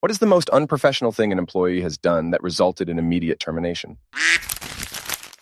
What is the most unprofessional thing an employee has done that resulted in immediate termination?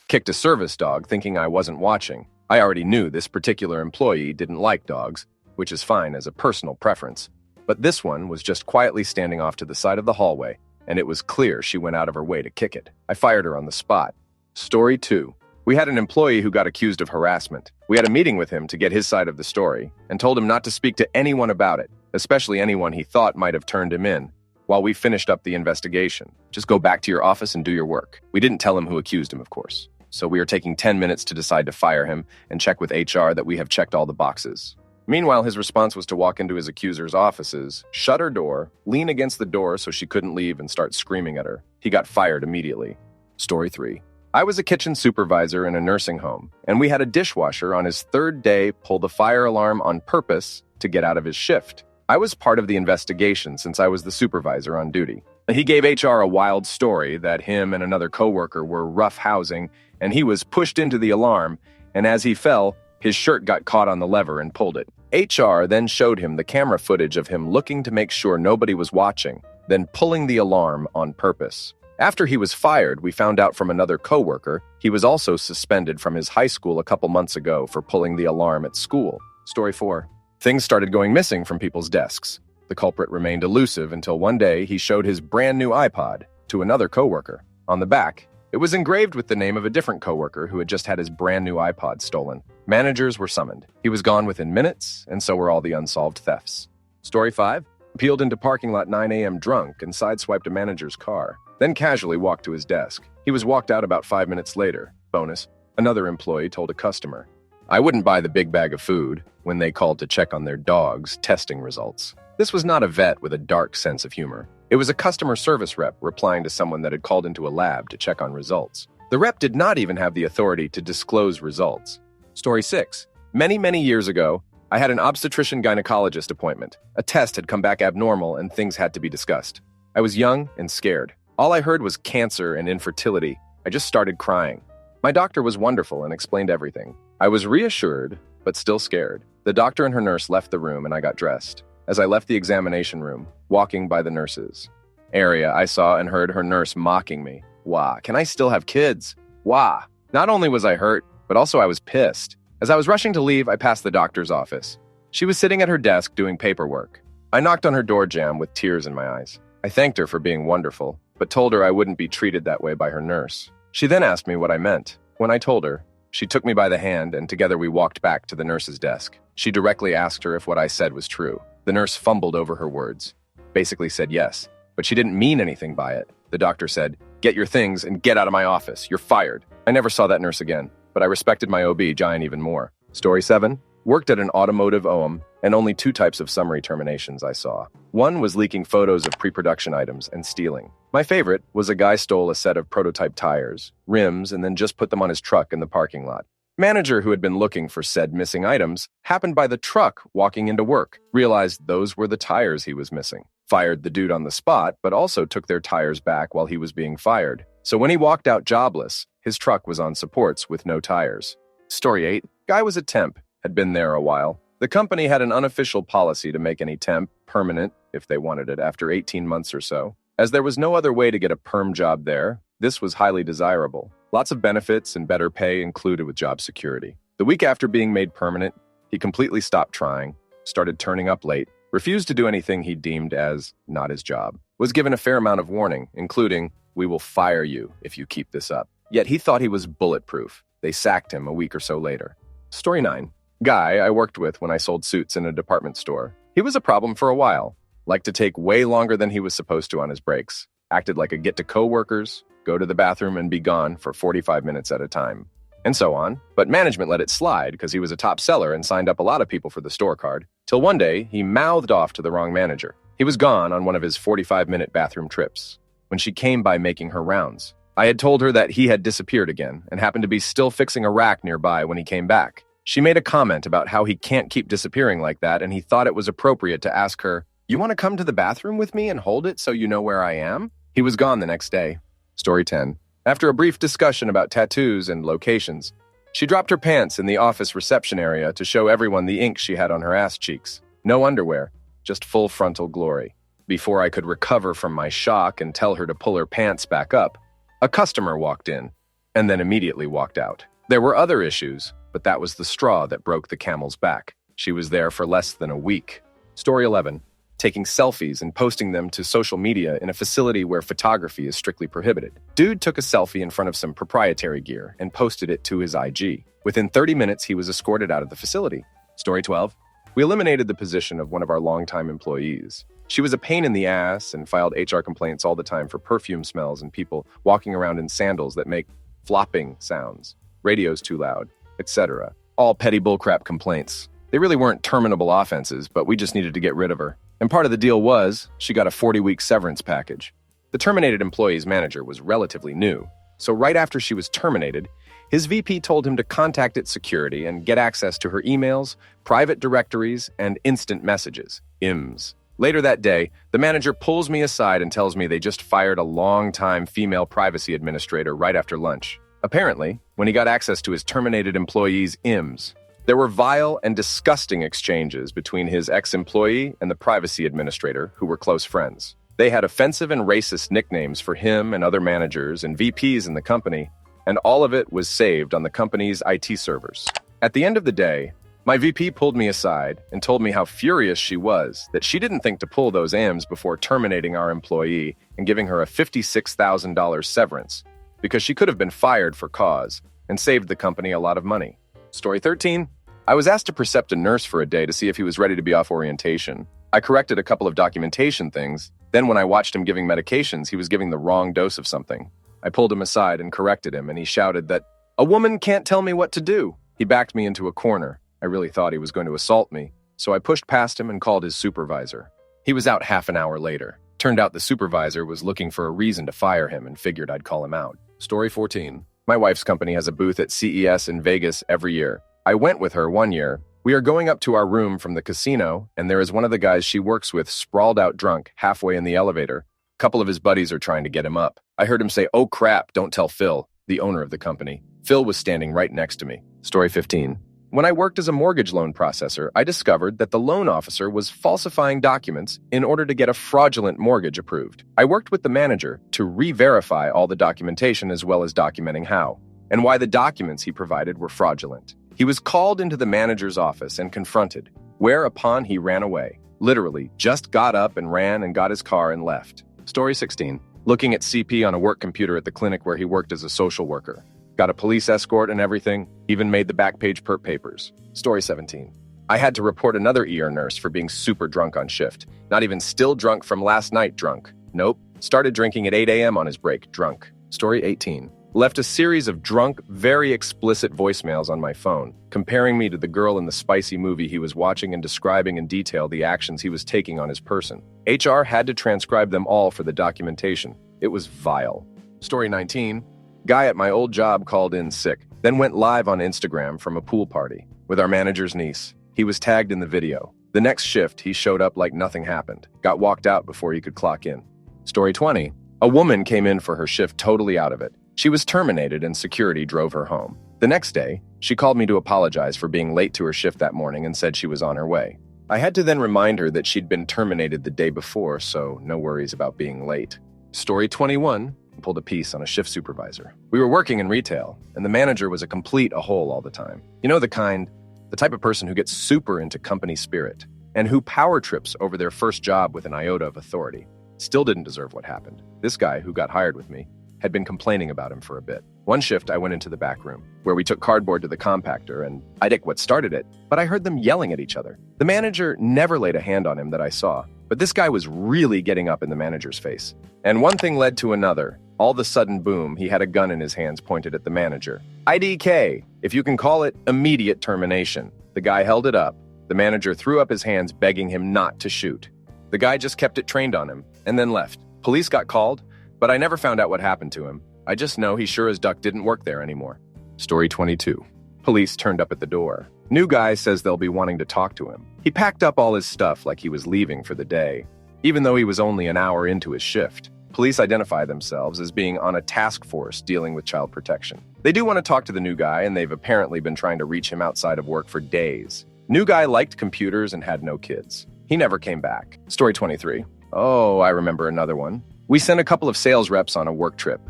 Kicked a service dog thinking I wasn't watching. I already knew this particular employee didn't like dogs, which is fine as a personal preference. But this one was just quietly standing off to the side of the hallway, and it was clear she went out of her way to kick it. I fired her on the spot. Story 2. We had an employee who got accused of harassment. We had a meeting with him to get his side of the story and told him not to speak to anyone about it, especially anyone he thought might have turned him in, while we finished up the investigation. Just go back to your office and do your work. We didn't tell him who accused him, of course. So we are taking 10 minutes to decide to fire him and check with HR that we have checked all the boxes. Meanwhile, his response was to walk into his accuser's offices, shut her door, lean against the door so she couldn't leave, and start screaming at her. He got fired immediately. Story 3. I was a kitchen supervisor in a nursing home, and we had a dishwasher on his third day pull the fire alarm on purpose to get out of his shift. I was part of the investigation since I was the supervisor on duty. He gave HR a wild story that him and another coworker were roughhousing, and he was pushed into the alarm, and as he fell, his shirt got caught on the lever and pulled it. HR then showed him the camera footage of him looking to make sure nobody was watching, then pulling the alarm on purpose. After he was fired, we found out from another coworker he was also suspended from his high school a couple months ago for pulling the alarm at school. Story 4. Things started going missing from people's desks. The culprit remained elusive until one day he showed his brand new iPod to another coworker. On the back, it was engraved with the name of a different coworker who had just had his brand new iPod stolen. Managers were summoned. He was gone within minutes, and so were all the unsolved thefts. Story 5. Peeled into parking lot 9 a.m. drunk and sideswiped a manager's car, then casually walked to his desk. He was walked out about 5 minutes later. Bonus, another employee told a customer, "I wouldn't buy the big bag of food," when they called to check on their dog's testing results. This was not a vet with a dark sense of humor. It was a customer service rep replying to someone that had called into a lab to check on results. The rep did not even have the authority to disclose results. Story 6. Many years ago, I had an obstetrician-gynecologist appointment. A test had come back abnormal and things had to be discussed. I was young and scared. All I heard was cancer and infertility. I just started crying. My doctor was wonderful and explained everything. I was reassured, but still scared. The doctor and her nurse left the room and I got dressed. As I left the examination room, walking by the nurses' area, I saw and heard her nurse mocking me. Wah, can I still have kids? Wah. Not only was I hurt, but also I was pissed. As I was rushing to leave, I passed the doctor's office. She was sitting at her desk doing paperwork. I knocked on her door jamb with tears in my eyes. I thanked her for being wonderful, but told her I wouldn't be treated that way by her nurse. She then asked me what I meant. When I told her, she took me by the hand and together we walked back to the nurse's desk. She directly asked her if what I said was true. The nurse fumbled over her words, basically said yes, but she didn't mean anything by it. The doctor said, "Get your things and get out of my office. You're fired." I never saw that nurse again, but I respected my OB-GYN even more. Story 7. Worked at an automotive OEM, and only 2 types of summary terminations I saw. One was leaking photos of pre-production items and stealing. My favorite was a guy stole a set of prototype tires, rims, and then just put them on his truck in the parking lot. Manager who had been looking for said missing items happened by the truck walking into work, realized those were the tires he was missing, fired the dude on the spot, but also took their tires back while he was being fired. So when he walked out jobless, his truck was on supports with no tires. Story 8. Guy was a temp, had been there a while. The company had an unofficial policy to make any temp permanent if they wanted it after 18 months or so. As there was no other way to get a perm job there, this was highly desirable. Lots of benefits and better pay included with job security. The week after being made permanent, he completely stopped trying, started turning up late, refused to do anything he deemed as not his job, was given a fair amount of warning, including, "We will fire you if you keep this up." Yet he thought he was bulletproof. They sacked him a week or so later. Story 9. Guy I worked with when I sold suits in a department store. He was a problem for a while. Liked to take way longer than he was supposed to on his breaks. Acted like a get to coworkers, go to the bathroom and be gone for 45 minutes at a time. And so on. But management let it slide because he was a top seller and signed up a lot of people for the store card. Till one day, he mouthed off to the wrong manager. He was gone on one of his 45-minute bathroom trips. When she came by making her rounds, I had told her that he had disappeared again and happened to be still fixing a rack nearby when he came back. She made a comment about how he can't keep disappearing like that, and he thought it was appropriate to ask her, "You want to come to the bathroom with me and hold it so you know where I am?" He was gone the next day. Story 10. After a brief discussion about tattoos and locations, she dropped her pants in the office reception area to show everyone the ink she had on her ass cheeks. No underwear, just full frontal glory. Before I could recover from my shock and tell her to pull her pants back up, a customer walked in and then immediately walked out. There were other issues, but that was the straw that broke the camel's back. She was there for less than a week. Story 11. Taking selfies and posting them to social media in a facility where photography is strictly prohibited. Dude took a selfie in front of some proprietary gear and posted it to his IG. Within 30 minutes, he was escorted out of the facility. Story 12. We eliminated the position of one of our longtime employees. She was a pain in the ass and filed HR complaints all the time for perfume smells and people walking around in sandals that make flopping sounds, radios too loud, etc. All petty bullcrap complaints. They really weren't terminable offenses, but we just needed to get rid of her. And part of the deal was she got a 40-week severance package. The terminated employee's manager was relatively new, so right after she was terminated, his VP told him to contact its security and get access to her emails, private directories, and instant messages, IMS. Later that day, the manager pulls me aside and tells me they just fired a long-time female privacy administrator right after lunch. Apparently, when he got access to his terminated employee's IMS, there were vile and disgusting exchanges between his ex-employee and the privacy administrator, who were close friends. They had offensive and racist nicknames for him and other managers and VPs in the company, and all of it was saved on the company's IT servers. At the end of the day, my VP pulled me aside and told me how furious she was that she didn't think to pull those AMs before terminating our employee and giving her a $56,000 severance, because she could have been fired for cause and saved the company a lot of money. Story 13. I was asked to precept a nurse for a day to see if he was ready to be off orientation. I corrected a couple of documentation things. Then when I watched him giving medications, he was giving the wrong dose of something. I pulled him aside and corrected him, and he shouted that, "A woman can't tell me what to do." He backed me into a corner. I really thought he was going to assault me, so I pushed past him and called his supervisor. He was out half an hour later. Turned out the supervisor was looking for a reason to fire him and figured I'd call him out. Story 14. My wife's company has a booth at CES in Vegas every year. I went with her one year. We are going up to our room from the casino, and there is one of the guys she works with sprawled out drunk halfway in the elevator. A couple of his buddies are trying to get him up. I heard him say, "Oh crap, don't tell Phil," the owner of the company. Phil was standing right next to me. Story 15. When I worked as a mortgage loan processor, I discovered that the loan officer was falsifying documents in order to get a fraudulent mortgage approved. I worked with the manager to re-verify all the documentation as well as documenting how and why the documents he provided were fraudulent. He was called into the manager's office and confronted, whereupon he ran away. Literally, just got up and ran and got his car and left. Story 16. Looking at CP on a work computer at the clinic where he worked as a social worker. Got a police escort and everything, even made the back page perp papers. Story 17. I had to report another ER nurse for being super drunk on shift. Not even still drunk from last night drunk. Nope. Started drinking at 8 a.m. on his break drunk. Story 18. Left a series of drunk, very explicit voicemails on my phone, comparing me to the girl in the spicy movie he was watching and describing in detail the actions he was taking on his person. HR had to transcribe them all for the documentation. It was vile. Story 19. Guy at my old job called in sick, then went live on Instagram from a pool party with our manager's niece. He was tagged in the video. The next shift, he showed up like nothing happened. Got walked out before he could clock in. Story 20. A woman came in for her shift totally out of it. She was terminated and security drove her home. The next day, she called me to apologize for being late to her shift that morning and said she was on her way. I had to then remind her that she'd been terminated the day before, so no worries about being late. Story 21. Pulled a piece on a shift supervisor. We were working in retail, and the manager was a complete a-hole all the time. You know the type of person who gets super into company spirit, and who power trips over their first job with an iota of authority. Still didn't deserve what happened. This guy, who got hired with me, had been complaining about him for a bit. One shift, I went into the back room, where we took cardboard to the compactor, and I didn't what started it, but I heard them yelling at each other. The manager never laid a hand on him that I saw, but this guy was really getting up in the manager's face. And one thing led to another. All of a sudden, boom, he had a gun in his hands pointed at the manager. IDK, if you can call it immediate termination. The guy held it up. The manager threw up his hands, begging him not to shoot. The guy just kept it trained on him, and then left. Police got called, but I never found out what happened to him. I just know he sure as duck didn't work there anymore. Story 22. Police turned up at the door. New guy says they'll be wanting to talk to him. He packed up all his stuff like he was leaving for the day, even though he was only an hour into his shift. Police identify themselves as being on a task force dealing with child protection. They do want to talk to the new guy, and they've apparently been trying to reach him outside of work for days. New guy liked computers and had no kids. He never came back. Story 23. Oh, I remember another one. We sent a couple of sales reps on a work trip.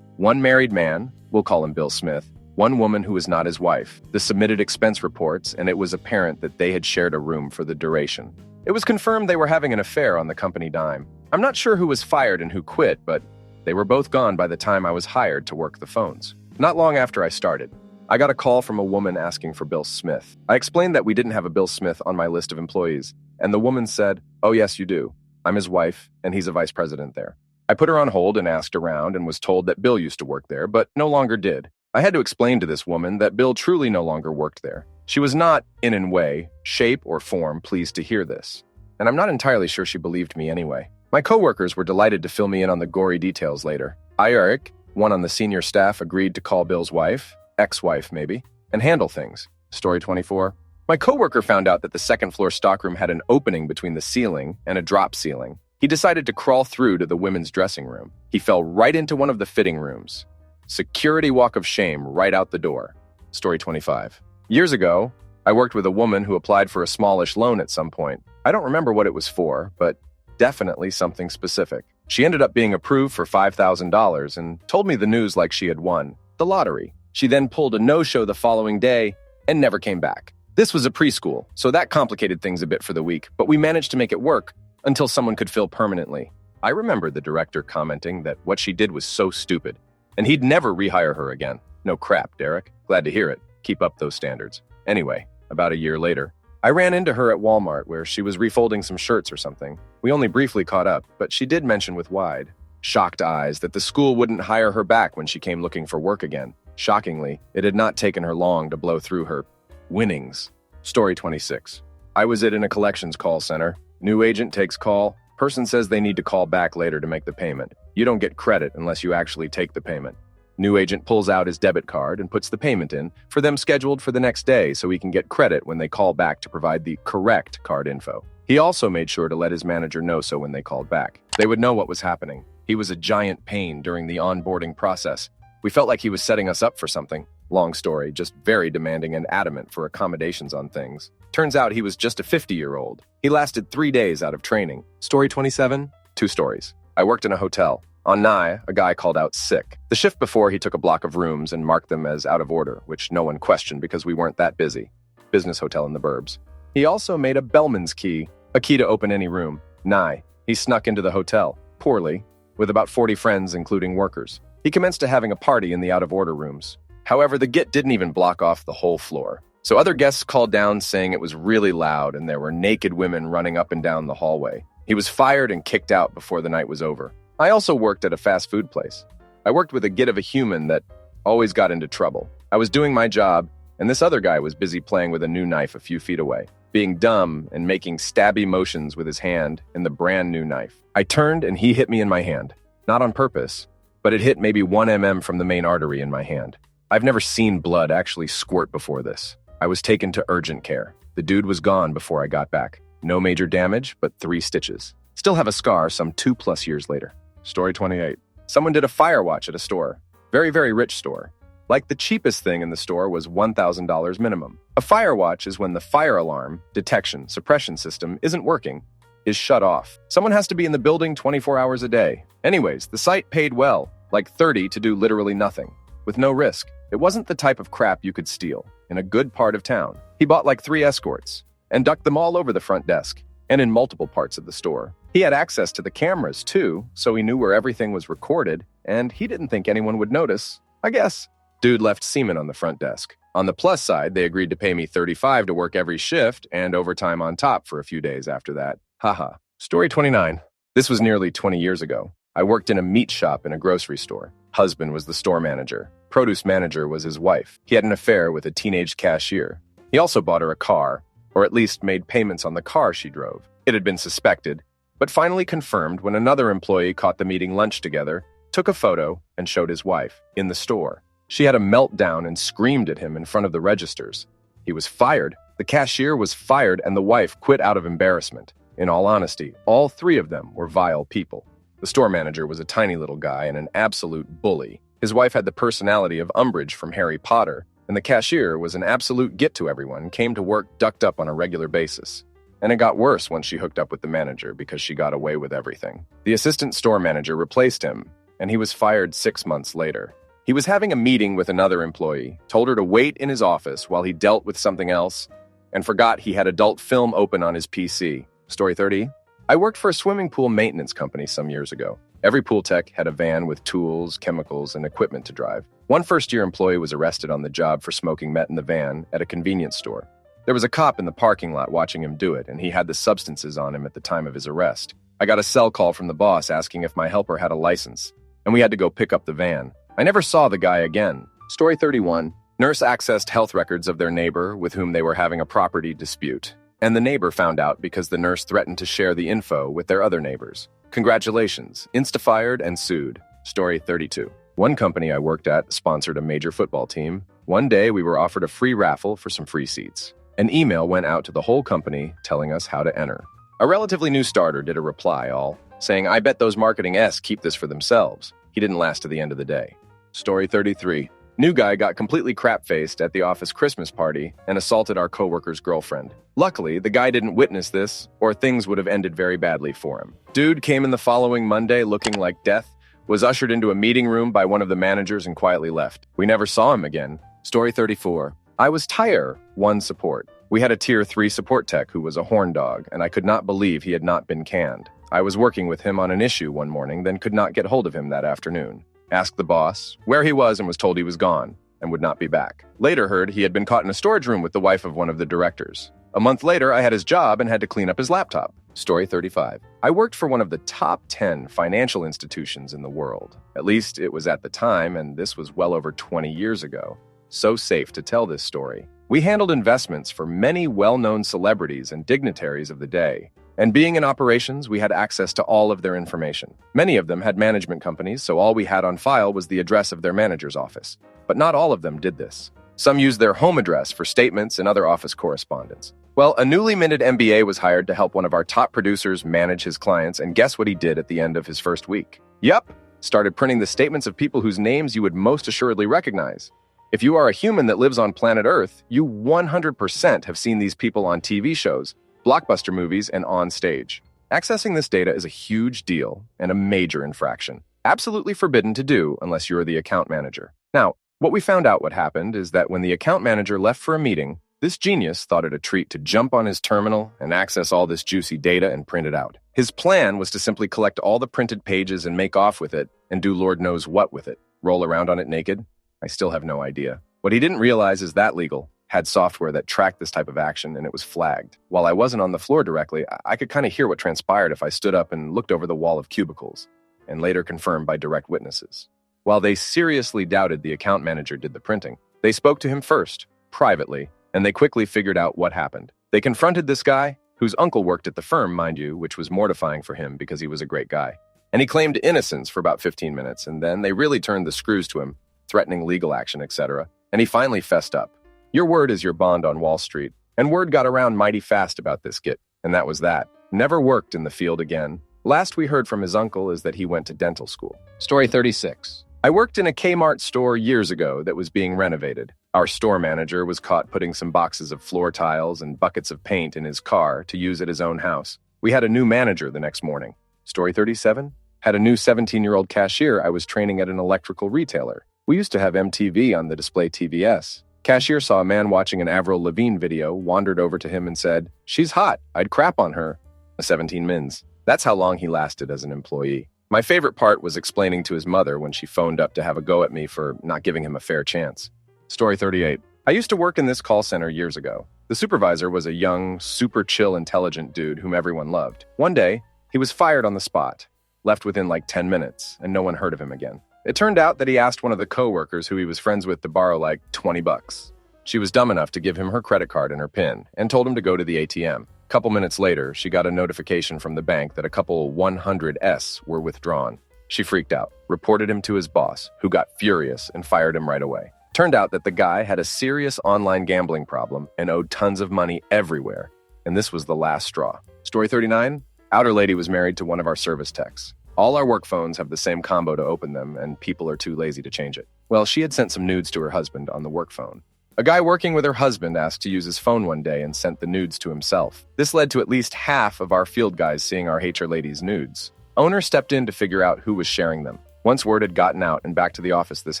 One married man, we'll call him Bill Smith, one woman who was not his wife. They submitted expense reports, and it was apparent that they had shared a room for the duration. It was confirmed they were having an affair on the company dime. I'm not sure who was fired and who quit, but they were both gone by the time I was hired to work the phones. Not long after I started, I got a call from a woman asking for Bill Smith. I explained that we didn't have a Bill Smith on my list of employees, and the woman said, "Oh yes, you do. I'm his wife, and he's a vice president there." I put her on hold and asked around and was told that Bill used to work there, but no longer did. I had to explain to this woman that Bill truly no longer worked there. She was not, in any way, shape, or form pleased to hear this. And I'm not entirely sure she believed me anyway. My coworkers were delighted to fill me in on the gory details later. Eric, one on the senior staff, agreed to call Bill's wife, ex-wife maybe, and handle things. Story 24. My coworker found out that the second-floor stockroom had an opening between the ceiling and a drop ceiling. He decided to crawl through to the women's dressing room. He fell right into one of the fitting rooms. Security walk of shame right out the door. Story 25. Years ago, I worked with a woman who applied for a smallish loan at some point. I don't remember what it was for, but definitely something specific. She ended up being approved for $5,000 and told me the news like she had won the lottery. She then pulled a no-show the following day and never came back. This was a preschool, so that complicated things a bit for the week, but we managed to make it work until someone could fill permanently. I remember the director commenting that what she did was so stupid, and he'd never rehire her again. No crap, Derek. Glad to hear it. Keep up those standards. Anyway, about a year later, I ran into her at Walmart where she was refolding some shirts or something. We only briefly caught up, but she did mention with wide, shocked eyes that the school wouldn't hire her back when she came looking for work again. Shockingly, it had not taken her long to blow through her winnings. Story 26. I was in a collections call center. New agent takes call. Person says they need to call back later to make the payment. You don't get credit unless you actually take the payment. New agent pulls out his debit card and puts the payment in for them scheduled for the next day so he can get credit when they call back to provide the correct card info. He also made sure to let his manager know so when they called back, they would know what was happening. He was a giant pain during the onboarding process. We felt like he was setting us up for something. Long story, just very demanding and adamant for accommodations on things. Turns out he was just a 50-year-old. He lasted 3 days out of training. Story 27, 2 stories. I worked in a hotel. On Nye, a guy called out sick. The shift before, he took a block of rooms and marked them as out of order, which no one questioned because we weren't that busy. Business hotel in the burbs. He also made a bellman's key, a key to open any room. Nye. He snuck into the hotel, poorly, with about 40 friends, including workers. He commenced to having a party in the out-of-order rooms. However, the git didn't even block off the whole floor. So other guests called down saying it was really loud and there were naked women running up and down the hallway. He was fired and kicked out before the night was over. I also worked at a fast food place. I worked with a git of a human that always got into trouble. I was doing my job, and this other guy was busy playing with a new knife a few feet away, being dumb and making stabby motions with his hand in the brand new knife. I turned and he hit me in my hand. Not on purpose, but it hit maybe 1 mm from the main artery in my hand. I've never seen blood actually squirt before this. I was taken to urgent care. The dude was gone before I got back. No major damage, but 3 stitches. Still have a scar some 2+ years later. Story 28. Someone did a fire watch at a store. Very, very rich store. Like the cheapest thing in the store was $1,000 minimum. A fire watch is when the fire alarm, detection, suppression system isn't working, is shut off. Someone has to be in the building 24 hours a day. Anyways, the site paid well, like 30 to do literally nothing, with no risk. It wasn't the type of crap you could steal in a good part of town. He bought like 3 escorts and ducked them all over the front desk and in multiple parts of the store. He had access to the cameras too, so he knew where everything was recorded, and he didn't think anyone would notice, I guess. Dude left semen on the front desk. On the plus side, they agreed to pay me $35 to work every shift and overtime on top for a few days after that. Haha. Story 29. This was nearly 20 years ago. I worked in a meat shop in a grocery store. Husband was the store manager. Produce manager was his wife. He had an affair with a teenage cashier. He also bought her a car, or at least made payments on the car she drove. It had been suspected, but finally confirmed when another employee caught them eating lunch together, took a photo, and showed his wife in the store. She had a meltdown and screamed at him in front of the registers. He was fired. The cashier was fired, and the wife quit out of embarrassment. In all honesty, all 3 of them were vile people. The store manager was a tiny little guy and an absolute bully. His wife had the personality of Umbridge from Harry Potter, and the cashier was an absolute get to everyone, came to work ducked up on a regular basis. And it got worse once she hooked up with the manager because she got away with everything. The assistant store manager replaced him, and he was fired 6 months later. He was having a meeting with another employee, told her to wait in his office while he dealt with something else, and forgot he had adult film open on his PC. Story 30. I worked for a swimming pool maintenance company some years ago. Every pool tech had a van with tools, chemicals, and equipment to drive. One first-year employee was arrested on the job for smoking meth in the van at a convenience store. There was a cop in the parking lot watching him do it, and he had the substances on him at the time of his arrest. I got a cell call from the boss asking if my helper had a license, and we had to go pick up the van. I never saw the guy again. Story 31. Nurse accessed health records of their neighbor with whom they were having a property dispute, and the neighbor found out because the nurse threatened to share the info with their other neighbors. Congratulations, insta-fired and sued. Story 32. One company I worked at sponsored a major football team. One day we were offered a free raffle for some free seats. An email went out to the whole company telling us how to enter. A relatively new starter did a reply all, saying, I bet those marketing S keep this for themselves. He didn't last to the end of the day. Story 33. New guy got completely crap-faced at the office Christmas party and assaulted our coworker's girlfriend. Luckily, the guy didn't witness this, or things would have ended very badly for him. Dude came in the following Monday looking like death, was ushered into a meeting room by one of the managers and quietly left. We never saw him again. Story 34. I was Tier 1 support. We had a Tier 3 support tech who was a horn dog, and I could not believe he had not been canned. I was working with him on an issue one morning, then could not get hold of him that afternoon. Asked the boss where he was and was told he was gone and would not be back. Later heard he had been caught in a storage room with the wife of one of the directors. A month later, I had his job and had to clean up his laptop. Story 35. I worked for one of the top 10 financial institutions in the world. At least it was at the time, and this was well over 20 years ago. So safe to tell this story. We handled investments for many well-known celebrities and dignitaries of the day. And being in operations, we had access to all of their information. Many of them had management companies, so all we had on file was the address of their manager's office. But not all of them did this. Some used their home address for statements and other office correspondence. Well, a newly minted MBA was hired to help one of our top producers manage his clients, and guess what he did at the end of his first week? Yup, started printing the statements of people whose names you would most assuredly recognize. If you are a human that lives on planet Earth, you 100% have seen these people on TV shows, blockbuster movies, and on stage. Accessing this data is a huge deal and a major infraction. Absolutely forbidden to do unless you're the account manager. Now, what we found out what happened is that when the account manager left for a meeting, this genius thought it a treat to jump on his terminal and access all this juicy data and print it out. His plan was to simply collect all the printed pages and make off with it and do Lord knows what with it. Roll around on it naked? I still have no idea. What he didn't realize is that legal had software that tracked this type of action, and it was flagged. While I wasn't on the floor directly, I could kind of hear what transpired if I stood up and looked over the wall of cubicles, and later confirmed by direct witnesses. While they seriously doubted the account manager did the printing, they spoke to him first, privately, and they quickly figured out what happened. They confronted this guy, whose uncle worked at the firm, mind you, which was mortifying for him because he was a great guy. And he claimed innocence for about 15 minutes, and then they really turned the screws to him, threatening legal action, etc., and he finally fessed up. Your word is your bond on Wall Street. And word got around mighty fast about this git, and that was that. Never worked in the field again. Last we heard from his uncle is that he went to dental school. Story 36. I worked in a Kmart store years ago that was being renovated. Our store manager was caught putting some boxes of floor tiles and buckets of paint in his car to use at his own house. We had a new manager the next morning. Story 37. Had a new 17-year-old cashier I was training at an electrical retailer. We used to have MTV on the display TVS. Cashier saw a man watching an Avril Lavigne video, wandered over to him and said, "She's hot. I'd crap on her." A 17 mins. That's how long he lasted as an employee. My favorite part was explaining to his mother when she phoned up to have a go at me for not giving him a fair chance. Story 38. I used to work in this call center years ago. The supervisor was a young, super chill, intelligent dude whom everyone loved. One day, he was fired on the spot, left within like 10 minutes, and no one heard of him again. It turned out that he asked one of the coworkers who he was friends with to borrow like $20. She was dumb enough to give him her credit card and her PIN and told him to go to the ATM. A couple minutes later, she got a notification from the bank that a couple 100s were withdrawn. She freaked out, reported him to his boss, who got furious and fired him right away. Turned out that the guy had a serious online gambling problem and owed tons of money everywhere, and this was the last straw. Story 39. Outer lady was married to one of our service techs. All our work phones have the same combo to open them, and people are too lazy to change it. Well, she had sent some nudes to her husband on the work phone. A guy working with her husband asked to use his phone one day and sent the nudes to himself. This led to at least half of our field guys seeing our HR lady's nudes. Owner stepped in to figure out who was sharing them. Once word had gotten out and back to the office, this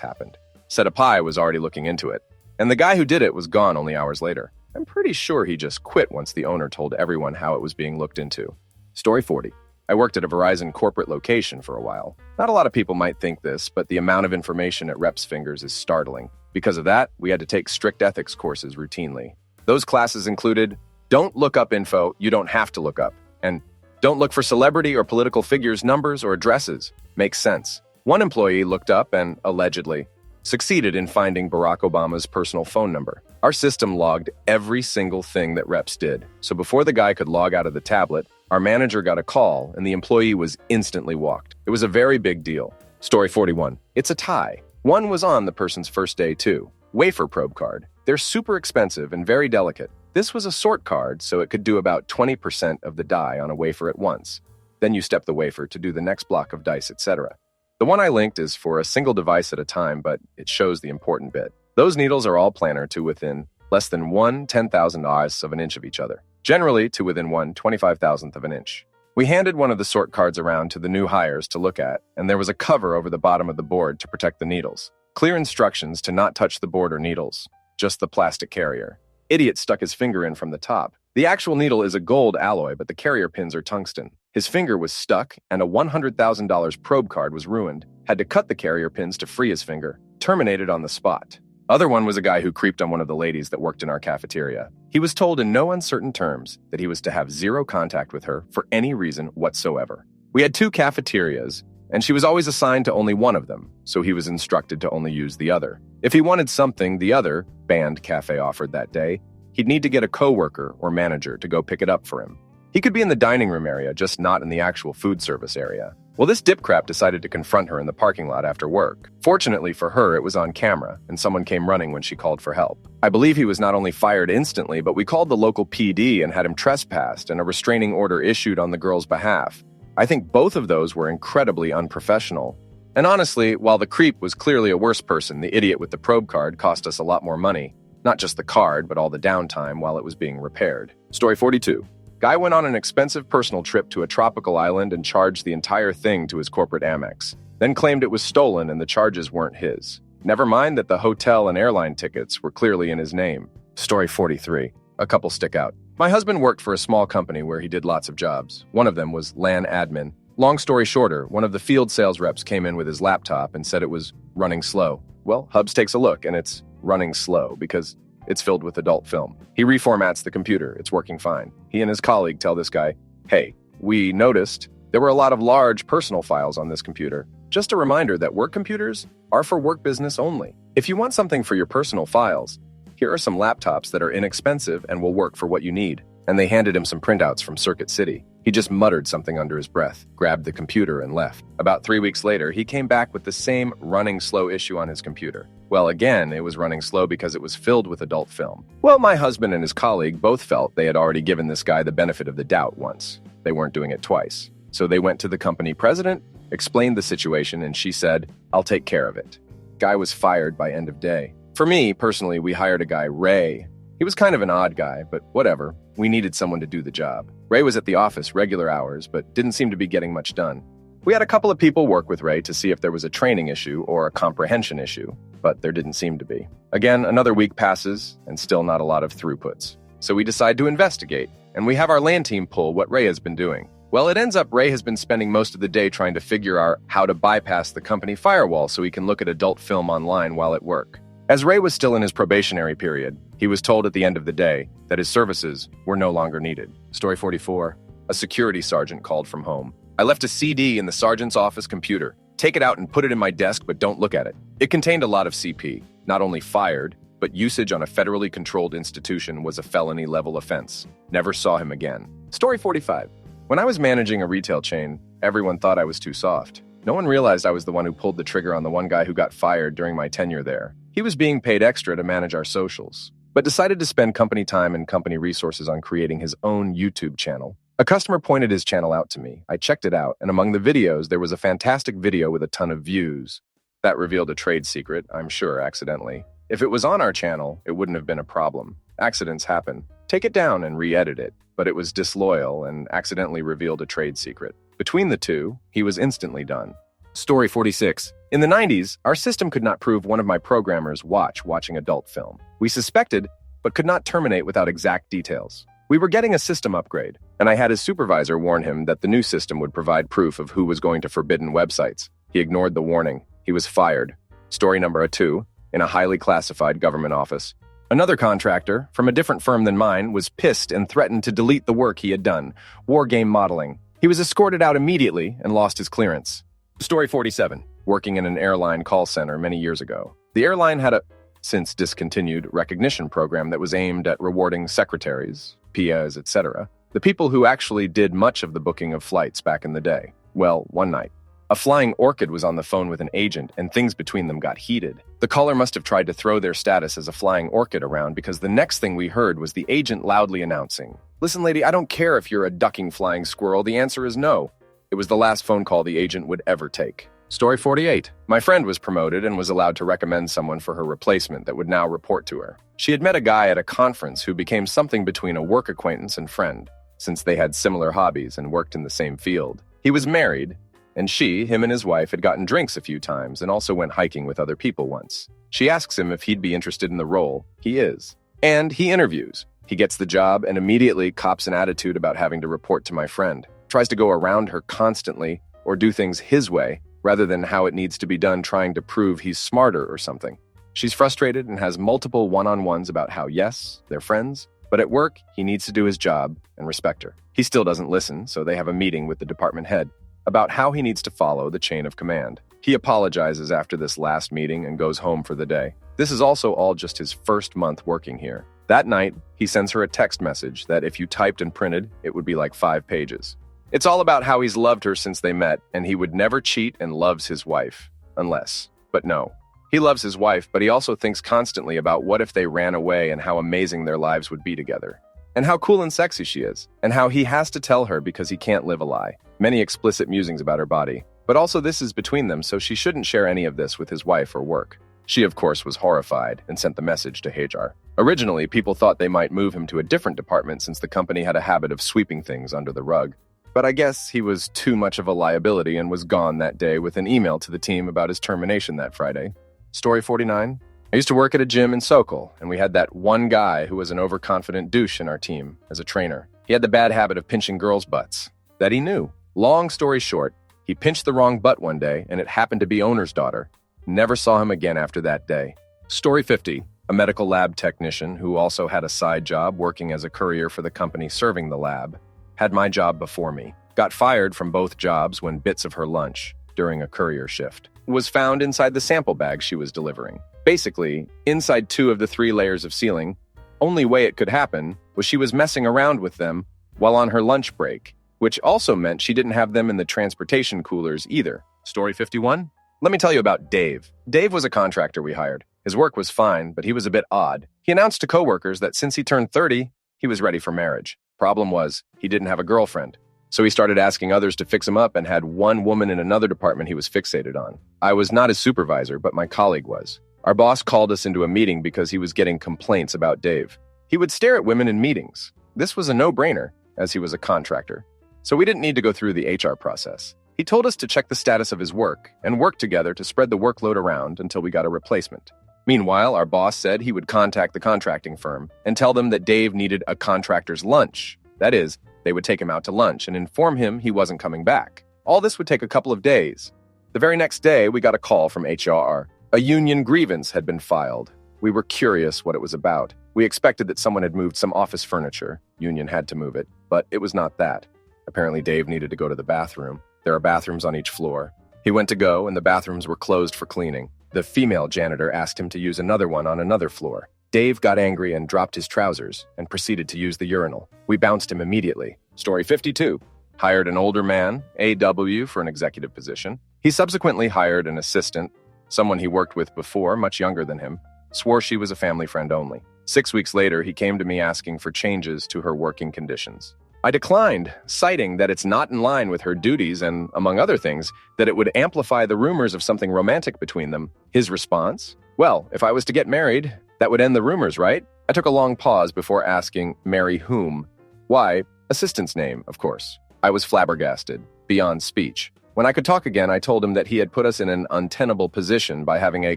happened. Set a Pie was already looking into it, and the guy who did it was gone only hours later. I'm pretty sure he just quit once the owner told everyone how it was being looked into. Story 40. I worked at a Verizon corporate location for a while. Not a lot of people might think this, but the amount of information at reps' fingers is startling. Because of that, we had to take strict ethics courses routinely. Those classes included, don't look up info you don't have to look up, and don't look for celebrity or political figures' numbers or addresses. Makes sense. One employee looked up and, allegedly, succeeded in finding Barack Obama's personal phone number. Our system logged every single thing that reps did, so before the guy could log out of the tablet, our manager got a call and the employee was instantly walked. It was a very big deal. Story 41. It's a tie. One was on the person's first day too. Wafer probe card. They're super expensive and very delicate. This was a sort card, so it could do about 20% of the die on a wafer at once. Then you step the wafer to do the next block of dice, etc. The one I linked is for a single device at a time, but it shows the important bit. Those needles are all planar to within less than 1/10,000th of an inch of each other, generally to within 1/25,000th of an inch. We handed one of the sort cards around to the new hires to look at, and there was a cover over the bottom of the board to protect the needles. Clear instructions to not touch the board or needles, just the plastic carrier. Idiot stuck his finger in from the top. The actual needle is a gold alloy, but the carrier pins are tungsten. His finger was stuck, and a $100,000 probe card was ruined. Had to cut the carrier pins to free his finger. Terminated on the spot. Other one was a guy who creeped on one of the ladies that worked in our cafeteria. He was told in no uncertain terms that he was to have zero contact with her for any reason whatsoever. We had 2 cafeterias, and she was always assigned to only one of them, so he was instructed to only use the other. If he wanted something the other band cafe offered that day, he'd need to get a coworker or manager to go pick it up for him. He could be in the dining room area, just not in the actual food service area. Well, this dipcrap decided to confront her in the parking lot after work. Fortunately for her, it was on camera, and someone came running when she called for help. I believe he was not only fired instantly, but we called the local PD and had him trespassed and a restraining order issued on the girl's behalf. I think both of those were incredibly unprofessional. And honestly, while the creep was clearly a worse person, the idiot with the probe card cost us a lot more money. Not just the card, but all the downtime while it was being repaired. Story 42. Guy went on an expensive personal trip to a tropical island and charged the entire thing to his corporate Amex. Then claimed it was stolen and the charges weren't his. Never mind that the hotel and airline tickets were clearly in his name. Story 43. A couple stick out. My husband worked for a small company where he did lots of jobs. One of them was LAN admin. Long story shorter, one of the field sales reps came in with his laptop and said it was running slow. Well, Hubs takes a look and it's running slow because it's filled with adult film. He reformats the computer. It's working fine. He and his colleague tell this guy, "Hey, we noticed there were a lot of large personal files on this computer. Just a reminder that work computers are for work business only. If you want something for your personal files, here are some laptops that are inexpensive and will work for what you need." And they handed him some printouts from Circuit City. He just muttered something under his breath, grabbed the computer, and left. About 3 weeks later, he came back with the same running slow issue on his computer. Well, again, it was running slow because it was filled with adult film. Well, my husband and his colleague both felt they had already given this guy the benefit of the doubt once. They weren't doing it twice. So they went to the company president, explained the situation, and she said, "I'll take care of it." Guy was fired by end of day. For me, personally, we hired a guy, Ray. He was kind of an odd guy, but whatever. We needed someone to do the job. Ray was at the office regular hours, but didn't seem to be getting much done. We had a couple of people work with Ray to see if there was a training issue or a comprehension issue, but there didn't seem to be. Again, another week passes, and still not a lot of throughputs. So we decide to investigate, and we have our LAN team pull what Ray has been doing. Well, it ends up Ray has been spending most of the day trying to figure out how to bypass the company firewall so he can look at adult film online while at work. As Ray was still in his probationary period, he was told at the end of the day that his services were no longer needed. Story 44. A security sergeant called from home. "I left a CD in the sergeant's office computer. Take it out and put it in my desk, but don't look at it. It contained a lot of CP. Not only fired, but usage on a federally controlled institution was a felony level offense. Never saw him again." Story 45. When I was managing a retail chain, everyone thought I was too soft. No one realized I was the one who pulled the trigger on the one guy who got fired during my tenure there. He was being paid extra to manage our socials, but decided to spend company time and company resources on creating his own YouTube channel. A customer pointed his channel out to me. I checked it out, and among the videos, there was a fantastic video with a ton of views. That revealed a trade secret, I'm sure accidentally. If it was on our channel, it wouldn't have been a problem. Accidents happen. Take it down and re-edit it. But it was disloyal and accidentally revealed a trade secret. Between the two, he was instantly done. Story 46. In the 90s, our system could not prove one of my programmers watching adult film. We suspected, but could not terminate without exact details. We were getting a system upgrade, and I had his supervisor warn him that the new system would provide proof of who was going to forbidden websites. He ignored the warning. He was fired. Story number 2. In a highly classified government office. Another contractor, from a different firm than mine, was pissed and threatened to delete the work he had done, war game modeling. He was escorted out immediately and lost his clearance. Story 47. Working in an airline call center many years ago. The airline had a since discontinued recognition program that was aimed at rewarding secretaries, PAs, etc., the people who actually did much of the booking of flights back in the day. Well, one night, a flying orchid was on the phone with an agent, and things between them got heated. The caller must have tried to throw their status as a flying orchid around because the next thing we heard was the agent loudly announcing, "Listen, lady, I don't care if you're a ducking flying squirrel. The answer is no." It was the last phone call the agent would ever take. Story 48. My friend was promoted and was allowed to recommend someone for her replacement that would now report to her. She had met a guy at a conference who became something between a work acquaintance and friend, since they had similar hobbies and worked in the same field. He was married, and him and his wife had gotten drinks a few times and also went hiking with other people once. She asks him if he'd be interested in the role. He is. And he interviews. He gets the job and immediately cops an attitude about having to report to my friend. Tries to go around her constantly or do things his way rather than how it needs to be done, trying to prove he's smarter or something. She's frustrated and has multiple one-on-ones about how, yes, they're friends, but at work, he needs to do his job and respect her. He still doesn't listen, so they have a meeting with the department head about how he needs to follow the chain of command. He apologizes after this last meeting and goes home for the day. This is also all just his first month working here. That night, he sends her a text message that if you typed and printed, it would be like 5 pages. It's all about how he's loved her since they met, and he would never cheat and loves his wife. Unless. But no. He loves his wife, but he also thinks constantly about what if they ran away and how amazing their lives would be together. And how cool and sexy she is, and how he has to tell her because he can't live a lie. Many explicit musings about her body. But also this is between them, so she shouldn't share any of this with his wife or work. She, of course, was horrified and sent the message to HR. Originally, people thought they might move him to a different department since the company had a habit of sweeping things under the rug. But I guess he was too much of a liability and was gone that day with an email to the team about his termination that Friday. Story 49. I used to work at a gym in Sokol, and we had that one guy who was an overconfident douche in our team as a trainer. He had the bad habit of pinching girls' butts. That he knew. Long story short, he pinched the wrong butt one day, and it happened to be owner's daughter. Never saw him again after that day. Story 50. A medical lab technician who also had a side job working as a courier for the company serving the lab had my job before me. Got fired from both jobs when bits of her lunch, during a courier shift, was found inside the sample bag she was delivering. Basically, inside 2 of the 3 layers of sealing. Only way it could happen was she was messing around with them while on her lunch break, which also meant she didn't have them in the transportation coolers either. Story 51? Let me tell you about Dave. Dave was a contractor we hired. His work was fine, but he was a bit odd. He announced to coworkers that since he turned 30, he was ready for marriage. Problem was, he didn't have a girlfriend. So he started asking others to fix him up and had one woman in another department he was fixated on. I was not his supervisor, but my colleague was. Our boss called us into a meeting because he was getting complaints about Dave. He would stare at women in meetings. This was a no-brainer, as he was a contractor. So we didn't need to go through the HR process. He told us to check the status of his work and work together to spread the workload around until we got a replacement. Meanwhile, our boss said he would contact the contracting firm and tell them that Dave needed a contractor's lunch. That is, they would take him out to lunch and inform him he wasn't coming back. All this would take a couple of days. The very next day, we got a call from HR. A union grievance had been filed. We were curious what it was about. We expected that someone had moved some office furniture. Union had to move it, but it was not that. Apparently, Dave needed to go to the bathroom. There are bathrooms on each floor. He went to go, and the bathrooms were closed for cleaning. The female janitor asked him to use another one on another floor. Dave got angry and dropped his trousers and proceeded to use the urinal. We bounced him immediately. Story 52. Hired an older man, AW, for an executive position. He subsequently hired an assistant, someone he worked with before, much younger than him. Swore she was a family friend only. 6 weeks later, he came to me asking for changes to her working conditions. I declined, citing that it's not in line with her duties and, among other things, that it would amplify the rumors of something romantic between them. His response? Well, if I was to get married, that would end the rumors, right? I took a long pause before asking, marry whom? Why, assistant's name, of course. I was flabbergasted, beyond speech. When I could talk again, I told him that he had put us in an untenable position by having a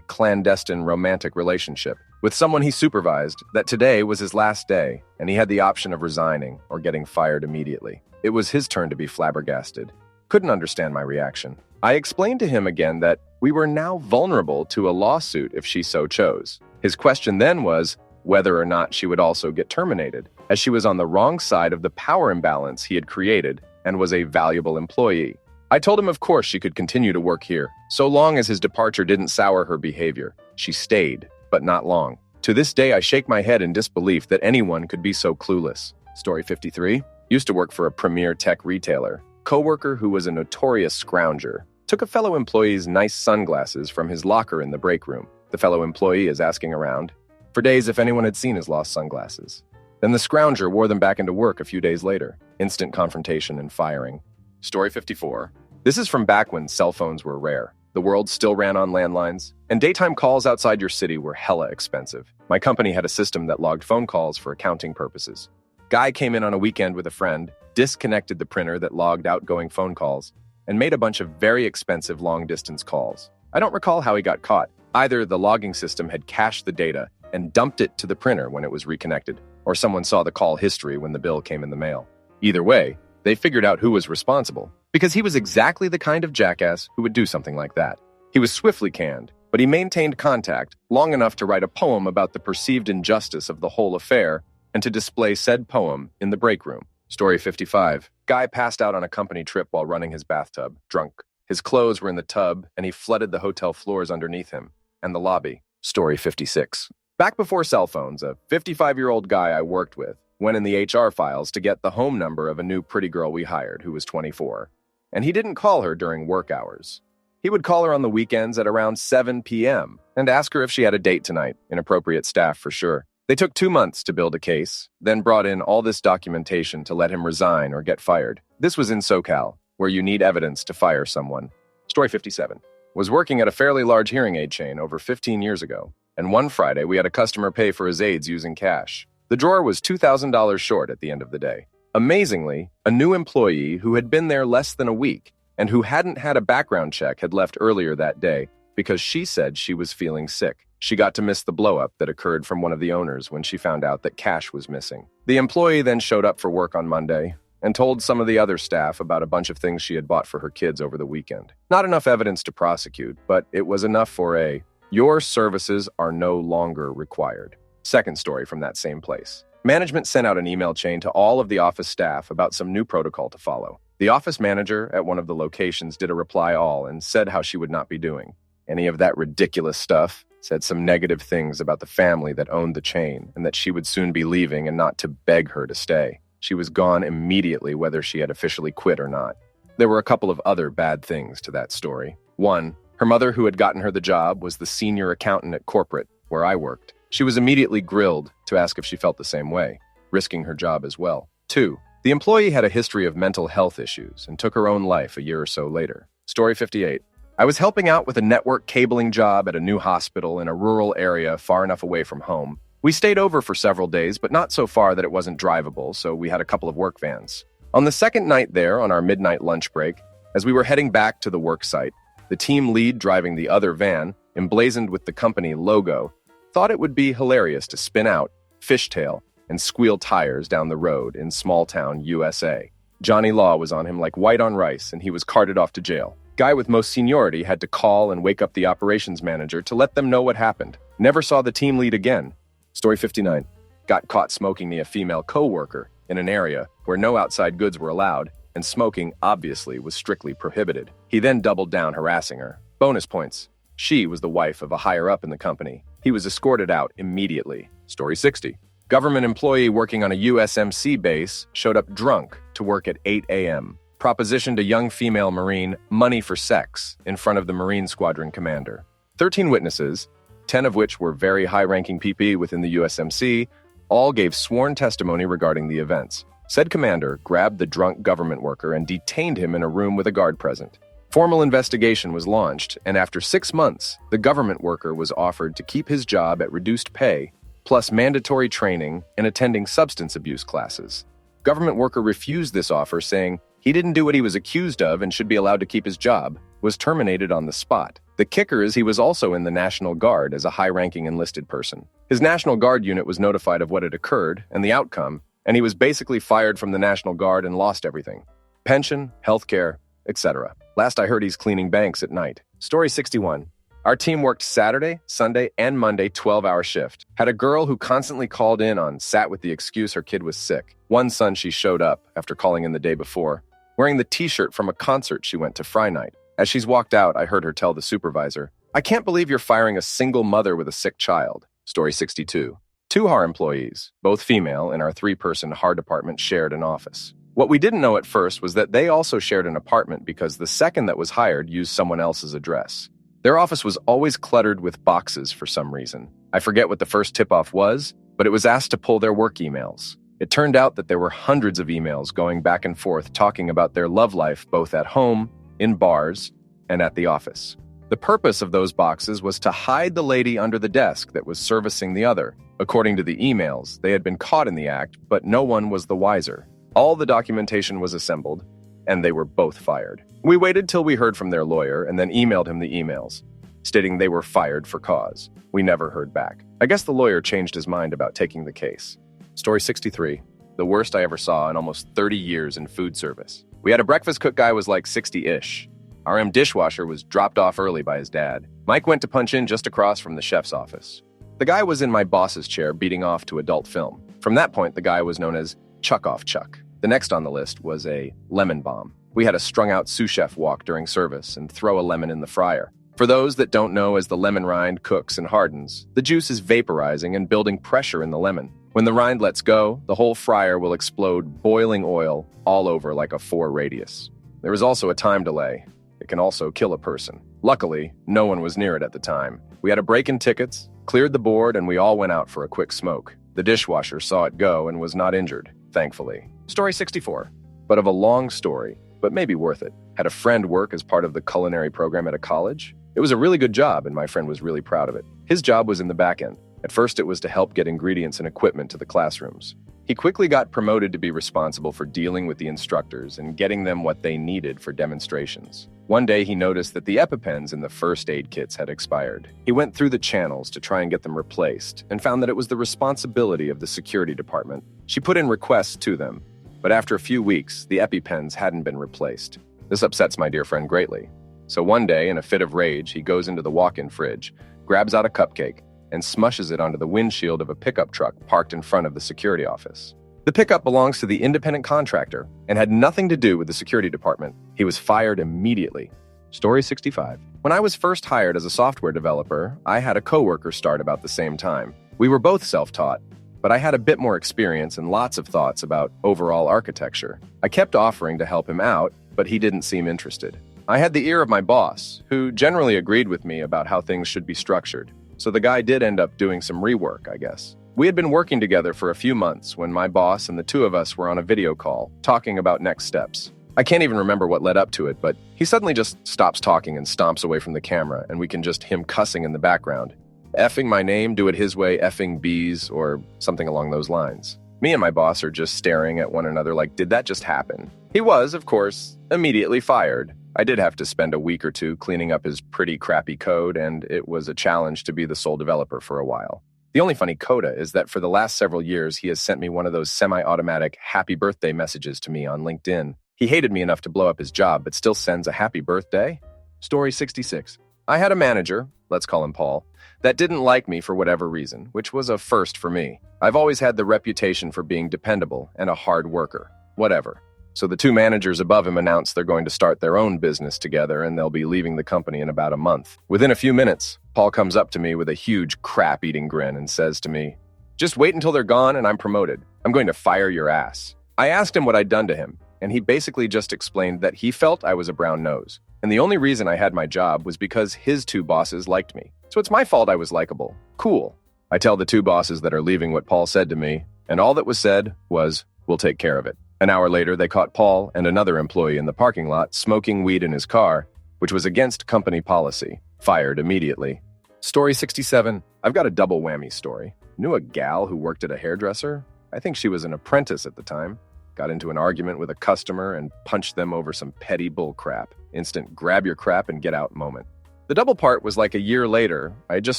clandestine romantic relationship with someone he supervised, that today was his last day, and he had the option of resigning or getting fired immediately. It was his turn to be flabbergasted. Couldn't understand my reaction. I explained to him again that we were now vulnerable to a lawsuit if she so chose. His question then was whether or not she would also get terminated, as she was on the wrong side of the power imbalance he had created and was a valuable employee. I told him of course she could continue to work here, so long as his departure didn't sour her behavior. She stayed, but not long. To this day, I shake my head in disbelief that anyone could be so clueless. Story 53. Used to work for a premier tech retailer. Coworker who was a notorious scrounger took a fellow employee's nice sunglasses from his locker in the break room. The fellow employee is asking around for days if anyone had seen his lost sunglasses. Then the scrounger wore them back into work a few days later. Instant confrontation and firing. Story 54. This is from back when cell phones were rare. The world still ran on landlines, and daytime calls outside your city were hella expensive. My company had a system that logged phone calls for accounting purposes. Guy came in on a weekend with a friend, disconnected the printer that logged outgoing phone calls, and made a bunch of very expensive long-distance calls. I don't recall how he got caught. Either the logging system had cached the data and dumped it to the printer when it was reconnected, or someone saw the call history when the bill came in the mail. Either way, they figured out who was responsible, because he was exactly the kind of jackass who would do something like that. He was swiftly canned, but he maintained contact long enough to write a poem about the perceived injustice of the whole affair and to display said poem in the break room. Story 55. Guy passed out on a company trip while running his bathtub, drunk. His clothes were in the tub, and he flooded the hotel floors underneath him and the lobby. Story 56. Back before cell phones, a 55-year-old guy I worked with went in the HR files to get the home number of a new pretty girl we hired who was 24. And he didn't call her during work hours. He would call her on the weekends at around 7 p.m. and ask her if she had a date tonight. Inappropriate staff for sure. They took 2 months to build a case, then brought in all this documentation to let him resign or get fired. This was in SoCal, where you need evidence to fire someone. Story 57. Was working at a fairly large hearing aid chain over 15 years ago, and one Friday we had a customer pay for his aids using cash. The drawer was $2,000 short at the end of the day. Amazingly, a new employee who had been there less than a week and who hadn't had a background check had left earlier that day because she said she was feeling sick. She got to miss the blow-up that occurred from one of the owners when she found out that cash was missing. The employee then showed up for work on Monday and told some of the other staff about a bunch of things she had bought for her kids over the weekend. Not enough evidence to prosecute, but it was enough for a, "Your services are no longer required." Second story from that same place. Management sent out an email chain to all of the office staff about some new protocol to follow. The office manager at one of the locations did a reply all and said how she would not be doing any of that ridiculous stuff, said some negative things about the family that owned the chain and that she would soon be leaving and not to beg her to stay. She was gone immediately whether she had officially quit or not. There were a couple of other bad things to that story. One, her mother who had gotten her the job was the senior accountant at corporate, where I worked. She was immediately grilled to ask if she felt the same way, risking her job as well. 2. The employee had a history of mental health issues and took her own life a year or so later. Story 58. I was helping out with a network cabling job at a new hospital in a rural area far enough away from home. We stayed over for several days, but not so far that it wasn't drivable, so we had a couple of work vans. On the second night there, on our midnight lunch break, as we were heading back to the work site, the team lead driving the other van, emblazoned with the company logo, thought it would be hilarious to spin out, fishtail, and squeal tires down the road in small-town USA. Johnny Law was on him like white on rice, and he was carted off to jail. Guy with most seniority had to call and wake up the operations manager to let them know what happened. Never saw the team lead again. Story 59. Got caught smoking near a female co-worker in an area where no outside goods were allowed, and smoking, obviously, was strictly prohibited. He then doubled down harassing her. Bonus points. She was the wife of a higher-up in the company. He was escorted out immediately. Story 60. Government employee working on a USMC base showed up drunk to work at 8 a.m. Propositioned a young female Marine money for sex in front of the Marine Squadron commander. 13 witnesses, 10 of which were very high-ranking PP within the USMC, all gave sworn testimony regarding the events. Said commander grabbed the drunk government worker and detained him in a room with a guard present. Formal investigation was launched, and after 6 months, the government worker was offered to keep his job at reduced pay, plus mandatory training and attending substance abuse classes. Government worker refused this offer, saying he didn't do what he was accused of and should be allowed to keep his job, was terminated on the spot. The kicker is he was also in the National Guard as a high-ranking enlisted person. His National Guard unit was notified of what had occurred and the outcome, and he was basically fired from the National Guard and lost everything. Pension, healthcare, etc. Last I heard, he's cleaning banks at night. Story 61. Our team worked Saturday, Sunday, and Monday 12-hour shift. Had a girl who constantly called in on sat with the excuse her kid was sick. One son she showed up after calling in the day before, wearing the t-shirt from a concert she went to Friday night. As she's walked out, I heard her tell the supervisor, "I can't believe you're firing a single mother with a sick child." Story 62. 2 HAR employees, both female, in our 3-person HAR department shared an office. What we didn't know at first was that they also shared an apartment because the second that was hired used someone else's address. Their office was always cluttered with boxes for some reason. I forget what the first tip-off was, but it was asked to pull their work emails. It turned out that there were hundreds of emails going back and forth talking about their love life both at home, in bars, and at the office. The purpose of those boxes was to hide the lady under the desk that was servicing the other. According to the emails, they had been caught in the act, but no one was the wiser. All the documentation was assembled, and they were both fired. We waited till we heard from their lawyer and then emailed him the emails, stating they were fired for cause. We never heard back. I guess the lawyer changed his mind about taking the case. Story 63. The worst I ever saw in almost 30 years in food service. We had a breakfast cook guy was like 60-ish. Our dishwasher was dropped off early by his dad. Mike went to punch in just across from the chef's office. The guy was in my boss's chair beating off to adult film. From that point, the guy was known as Chuck-Off Chuck. The next on the list was a lemon bomb. We had a strung-out sous chef walk during service and throw a lemon in the fryer. For those that don't know, as the lemon rind cooks and hardens, the juice is vaporizing and building pressure in the lemon. When the rind lets go, the whole fryer will explode boiling oil all over like a 4 radius. There is also a time delay. It can also kill a person. Luckily, no one was near it at the time. We had a break in tickets, cleared the board, and we all went out for a quick smoke. The dishwasher saw it go and was not injured, thankfully. Story 64. But of a long story, but maybe worth it. Had a friend work as part of the culinary program at a college. It was a really good job, and my friend was really proud of it. His job was in the back end. At first, it was to help get ingredients and equipment to the classrooms. He quickly got promoted to be responsible for dealing with the instructors and getting them what they needed for demonstrations. One day, he noticed that the EpiPens in the first aid kits had expired. He went through the channels to try and get them replaced and found that it was the responsibility of the security department. She put in requests to them, but after a few weeks, the EpiPens hadn't been replaced. This upsets my dear friend greatly. So one day, in a fit of rage, he goes into the walk-in fridge, grabs out a cupcake, and smushes it onto the windshield of a pickup truck parked in front of the security office. The pickup belongs to the independent contractor and had nothing to do with the security department. He was fired immediately. Story 65. When I was first hired as a software developer, I had a coworker start about the same time. We were both self-taught, but I had a bit more experience and lots of thoughts about overall architecture. I kept offering to help him out, but he didn't seem interested. I had the ear of my boss, who generally agreed with me about how things should be structured. So the guy did end up doing some rework, I guess. We had been working together for a few months when my boss and the two of us were on a video call, talking about next steps. I can't even remember what led up to it, but he suddenly just stops talking and stomps away from the camera, and we can just him cussing in the background. Effing my name, do it his way, effing bees, or something along those lines. Me and my boss are just staring at one another like, did that just happen? He was, of course, immediately fired. I did have to spend a week or two cleaning up his pretty crappy code, and it was a challenge to be the sole developer for a while. The only funny coda is that for the last several years, he has sent me one of those semi-automatic happy birthday messages to me on LinkedIn. He hated me enough to blow up his job, but still sends a happy birthday? Story 66. I had a manager, let's call him Paul, that didn't like me for whatever reason, which was a first for me. I've always had the reputation for being dependable and a hard worker. Whatever. So the two managers above him announced they're going to start their own business together and they'll be leaving the company in about a month. Within a few minutes, Paul comes up to me with a huge crap-eating grin and says to me, "Just wait until they're gone and I'm promoted. I'm going to fire your ass." I asked him what I'd done to him, and he basically just explained that he felt I was a brown nose. And the only reason I had my job was because his two bosses liked me. So it's my fault I was likable. Cool. I tell the two bosses that are leaving what Paul said to me, and all that was said was, "We'll take care of it." An hour later, they caught Paul and another employee in the parking lot smoking weed in his car which was against company policy. Fired immediately. Story 67. I've got a double whammy story. Knew a gal who worked at a hairdresser. I think she was an apprentice at the time. Got into an argument with a customer and punched them over some petty bull crap. Instant grab your crap and get out moment. The double part was like a year later. I had just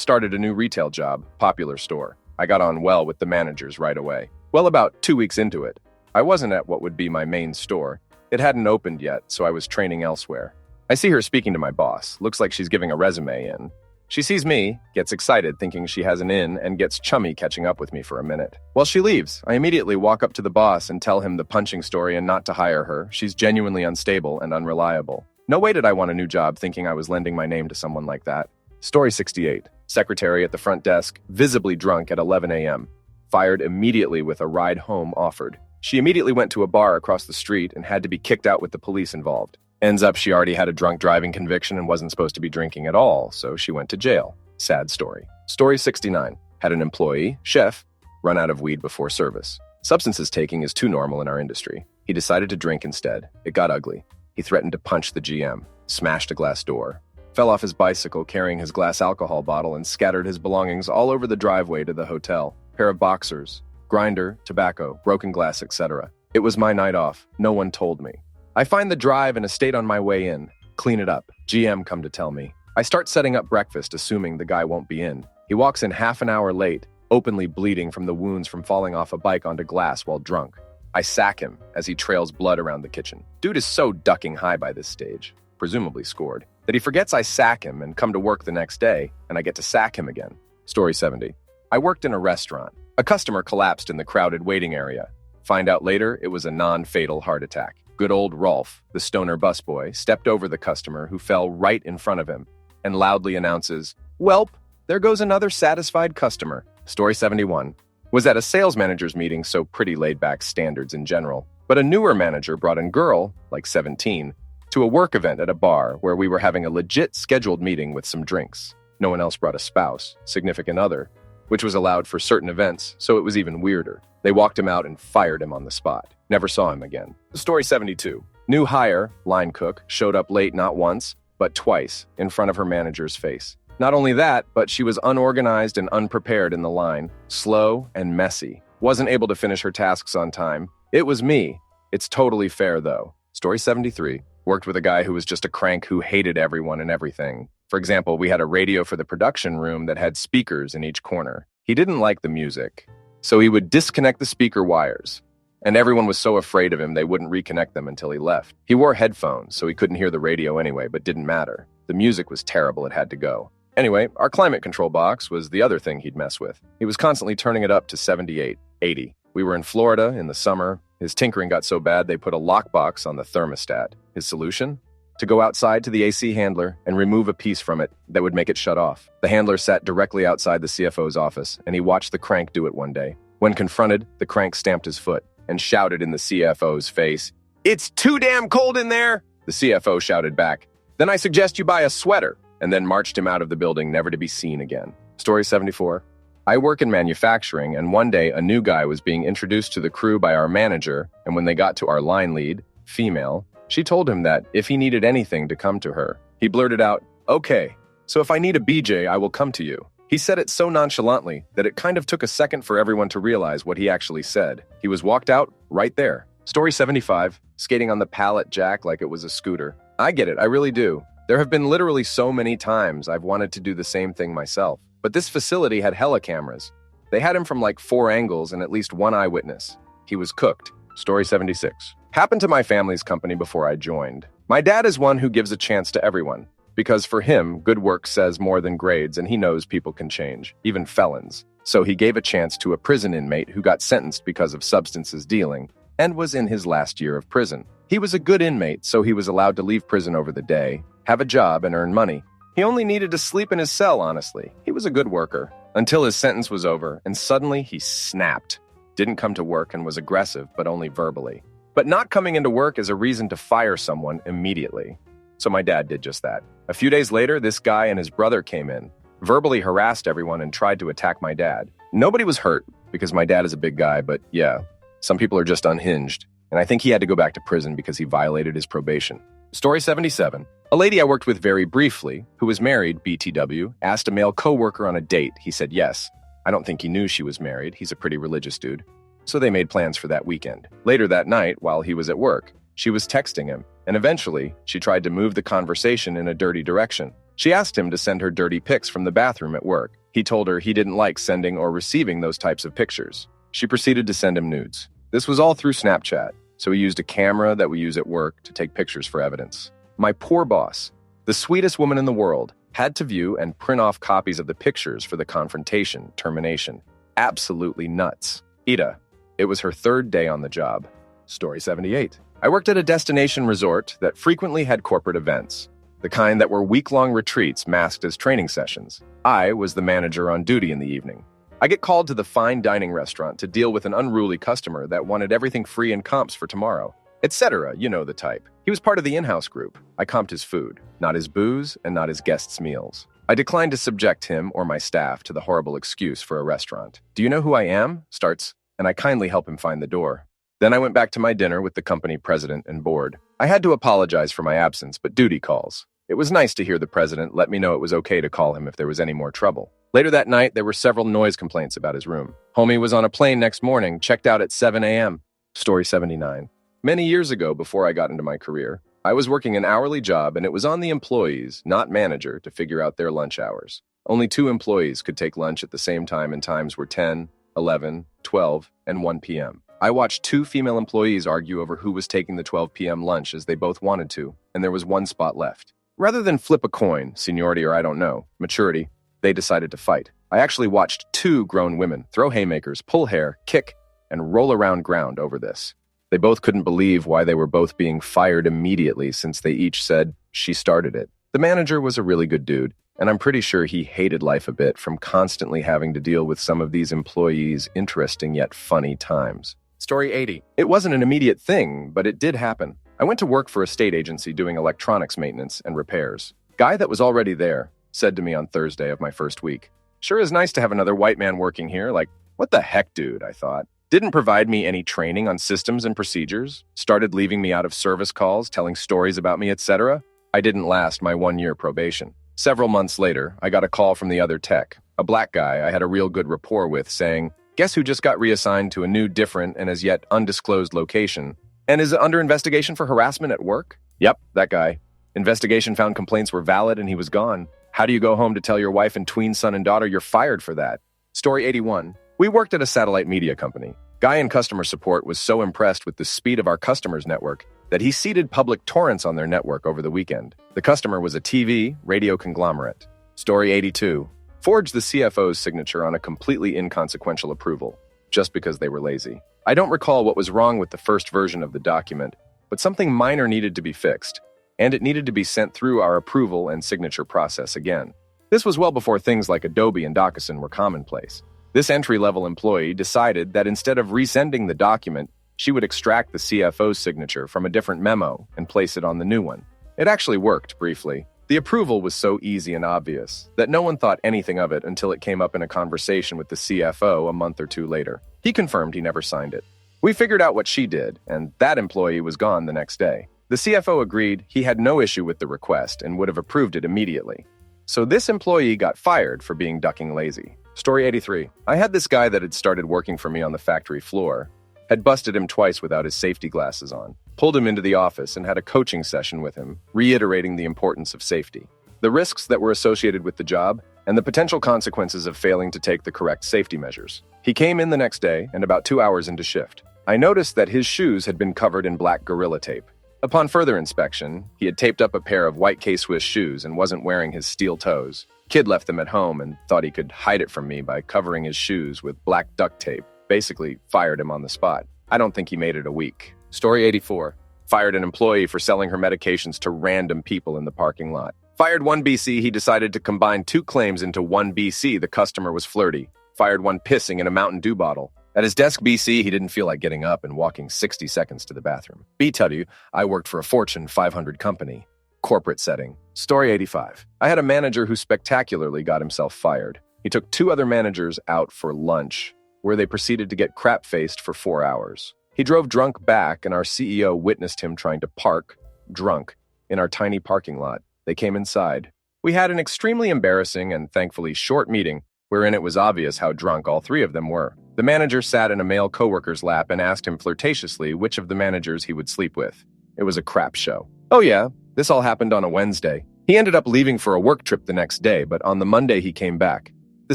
started a new retail job, popular store. I got on well with the managers right away. Well, about 2 weeks into it. I wasn't at what would be my main store. It hadn't opened yet, so I was training elsewhere. I see her speaking to my boss. Looks like she's giving a resume in. She sees me, gets excited thinking she has an in, and gets chummy catching up with me for a minute. While she leaves, I immediately walk up to the boss and tell him the punching story and not to hire her. She's genuinely unstable and unreliable. No way did I want a new job thinking I was lending my name to someone like that. Story 68. Secretary at the front desk, visibly drunk at 11 a.m. Fired immediately with a ride home offered. She immediately went to a bar across the street and had to be kicked out with the police involved. Ends up she already had a drunk driving conviction and wasn't supposed to be drinking at all, so she went to jail. Sad story. Story 69. Had an employee, chef, run out of weed before service. Substances taking is too normal in our industry. He decided to drink instead. It got ugly. He threatened to punch the GM, smashed a glass door, fell off his bicycle carrying his glass alcohol bottle and scattered his belongings all over the driveway to the hotel. Pair of boxers, grinder, tobacco, broken glass, etc. It was my night off. No one told me. I find the drive and estate on my way in. Clean it up. GM come to tell me. I start setting up breakfast, assuming the guy won't be in. He walks in half an hour late, openly bleeding from the wounds from falling off a bike onto glass while drunk. I sack him as he trails blood around the kitchen. Dude is so ducking high by this stage, presumably scored, that he forgets I sack him and come to work the next day, and I get to sack him again. Story 70. I worked in a restaurant. A customer collapsed in the crowded waiting area. Find out later it was a non-fatal heart attack. Good old Rolf, the stoner busboy, stepped over the customer who fell right in front of him and loudly announces, "Welp, there goes another satisfied customer." Story 71. Was at a sales manager's meeting, so pretty laid-back standards in general. But a newer manager brought a girl, like 17, to a work event at a bar where we were having a legit scheduled meeting with some drinks. No one else brought a spouse, significant other, which was allowed for certain events, so it was even weirder. They walked him out and fired him on the spot. Never saw him again. Story 72. New hire, line cook, showed up late not once, but twice, in front of her manager's face. Not only that, but she was unorganized and unprepared in the line, slow and messy. Wasn't able to finish her tasks on time. It was me. It's totally fair, though. Story 73. Worked with a guy who was just a crank who hated everyone and everything. For example, we had a radio for the production room that had speakers in each corner. He didn't like the music, so he would disconnect the speaker wires. And everyone was so afraid of him they wouldn't reconnect them until he left. He wore headphones, so he couldn't hear the radio anyway, but didn't matter. The music was terrible, it had to go. Anyway, our climate control box was the other thing he'd mess with. He was constantly turning it up to 78, 80. We were in Florida in the summer. His tinkering got so bad they put a lockbox on the thermostat. His solution? To go outside to the AC handler and remove a piece from it that would make it shut off. The handler sat directly outside the CFO's office, and he watched the crank do it one day. When confronted, the crank stamped his foot and shouted in the CFO's face, "It's too damn cold in there!" The CFO shouted back, "Then I suggest you buy a sweater," and then marched him out of the building, never to be seen again. Story 74. I work in manufacturing, and one day a new guy was being introduced to the crew by our manager, and when they got to our line lead, female, she told him that if he needed anything to come to her. He blurted out, "Okay, so if I need a BJ, I will come to you." He said it so nonchalantly that it kind of took a second for everyone to realize what he actually said. He was walked out right there. Story 75. Skating on the pallet jack like it was a scooter. I get it, I really do. There have been literally so many times I've wanted to do the same thing myself. But this facility had hella cameras. They had him from like 4 angles and at least one eyewitness. He was cooked. Story 76. Happened to my family's company before I joined. My dad is one who gives a chance to everyone. Because for him, good work says more than grades, and he knows people can change, even felons. So he gave a chance to a prison inmate who got sentenced because of substances dealing and was in his last year of prison. He was a good inmate, so he was allowed to leave prison over the day, have a job, and earn money. He only needed to sleep in his cell, honestly. He was a good worker. Until his sentence was over, and suddenly he snapped. Didn't come to work and was aggressive, but only verbally. But not coming into work is a reason to fire someone immediately. So my dad did just that. A few days later, this guy and his brother came in, verbally harassed everyone and tried to attack my dad. Nobody was hurt, because my dad is a big guy, but yeah, some people are just unhinged. And I think he had to go back to prison because he violated his probation. Story 77. A lady I worked with very briefly, who was married, BTW, asked a male coworker on a date. He said yes. I don't think he knew she was married. He's a pretty religious dude. So they made plans for that weekend. Later that night, while he was at work, she was texting him, and eventually, she tried to move the conversation in a dirty direction. She asked him to send her dirty pics from the bathroom at work. He told her he didn't like sending or receiving those types of pictures. She proceeded to send him nudes. This was all through Snapchat, so he used a camera that we use at work to take pictures for evidence. My poor boss, the sweetest woman in the world, had to view and print off copies of the pictures for the confrontation, termination. Absolutely nuts. Ida, it was her third day on the job. Story 78. I worked at a destination resort that frequently had corporate events, the kind that were week-long retreats masked as training sessions. I was the manager on duty in the evening. I get called to the fine dining restaurant to deal with an unruly customer that wanted everything free in comps for tomorrow, etc. You know the type. He was part of the in-house group. I comped his food, not his booze and not his guests' meals. I declined to subject him or my staff to the horrible excuse for a restaurant. Do you know who I am? Starts, and I kindly help him find the door. Then I went back to my dinner with the company president and board. I had to apologize for my absence, but duty calls. It was nice to hear the president let me know it was okay to call him if there was any more trouble. Later that night, there were several noise complaints about his room. Homie was on a plane next morning, checked out at 7 a.m. Story 79. Many years ago, before I got into my career, I was working an hourly job, and it was on the employees, not manager, to figure out their lunch hours. Only 2 employees could take lunch at the same time, and times were 10, 11, 12, and 1 p.m. I watched 2 female employees argue over who was taking the 12 p.m. lunch as they both wanted to, and there was 1 spot left. Rather than flip a coin, seniority or I don't know, maturity, they decided to fight. I actually watched 2 grown women throw haymakers, pull hair, kick, and roll around ground over this. They both couldn't believe why they were both being fired immediately since they each said she started it. The manager was a really good dude, and I'm pretty sure he hated life a bit from constantly having to deal with some of these employees' interesting yet funny times. Story 80. It wasn't an immediate thing, but it did happen. I went to work for a state agency doing electronics maintenance and repairs. Guy that was already there said to me on Thursday of my first week, "Sure is nice to have another white man working here." Like, what the heck, dude, I thought. Didn't provide me any training on systems and procedures, started leaving me out of service calls, telling stories about me, etc. I didn't last my 1-year probation. Several months later, I got a call from the other tech, a black guy I had a real good rapport with, saying, "Guess who just got reassigned to a new, different, and as yet undisclosed location, and is under investigation for harassment at work?" Yep, that guy. Investigation found complaints were valid and he was gone. How do you go home to tell your wife and tween son and daughter you're fired for that? Story 81. We worked at a satellite media company. Guy in customer support was so impressed with the speed of our customers' network that he seeded public torrents on their network over the weekend. The customer was a TV, radio conglomerate. Story 82. Forged the CFO's signature on a completely inconsequential approval, just because they were lazy. I don't recall what was wrong with the first version of the document, but something minor needed to be fixed, and it needed to be sent through our approval and signature process again. This was well before things like Adobe and DocuSign were commonplace. This entry-level employee decided that instead of resending the document, she would extract the CFO's signature from a different memo and place it on the new one. It actually worked, briefly. The approval was so easy and obvious that no one thought anything of it until it came up in a conversation with the CFO a month or 2 later. He confirmed he never signed it. We figured out what she did, and that employee was gone the next day. The CFO agreed he had no issue with the request and would have approved it immediately. So this employee got fired for being ducking lazy. Story 83. I had this guy that had started working for me on the factory floor, had busted him twice without his safety glasses on, pulled him into the office and had a coaching session with him, reiterating the importance of safety, the risks that were associated with the job, and the potential consequences of failing to take the correct safety measures. He came in the next day, and about 2 hours into shift, I noticed that his shoes had been covered in black Gorilla Tape. Upon further inspection, he had taped up a pair of white K-Swiss shoes and wasn't wearing his steel toes. Kid left them at home and thought he could hide it from me by covering his shoes with black duct tape. Basically, fired him on the spot. I don't think he made it a week. Story 84. Fired an employee for selling her medications to random people in the parking lot. Fired one BC, he decided to combine 2 claims into one BC. The customer was flirty. Fired one pissing in a Mountain Dew bottle. At his desk BC, he didn't feel like getting up and walking 60 seconds to the bathroom. BW, I worked for a Fortune 500 company. Corporate setting. Story 85. I had a manager who spectacularly got himself fired. He took 2 other managers out for lunch, where they proceeded to get crap-faced for 4 hours. He drove drunk back, and our CEO witnessed him trying to park, drunk, in our tiny parking lot. They came inside. We had an extremely embarrassing and thankfully short meeting wherein it was obvious how drunk all three of them were. The manager sat in a male coworker's lap and asked him flirtatiously which of the managers he would sleep with. It was a crap show. Oh yeah, this all happened on a Wednesday. He ended up leaving for a work trip the next day, but on the Monday he came back. The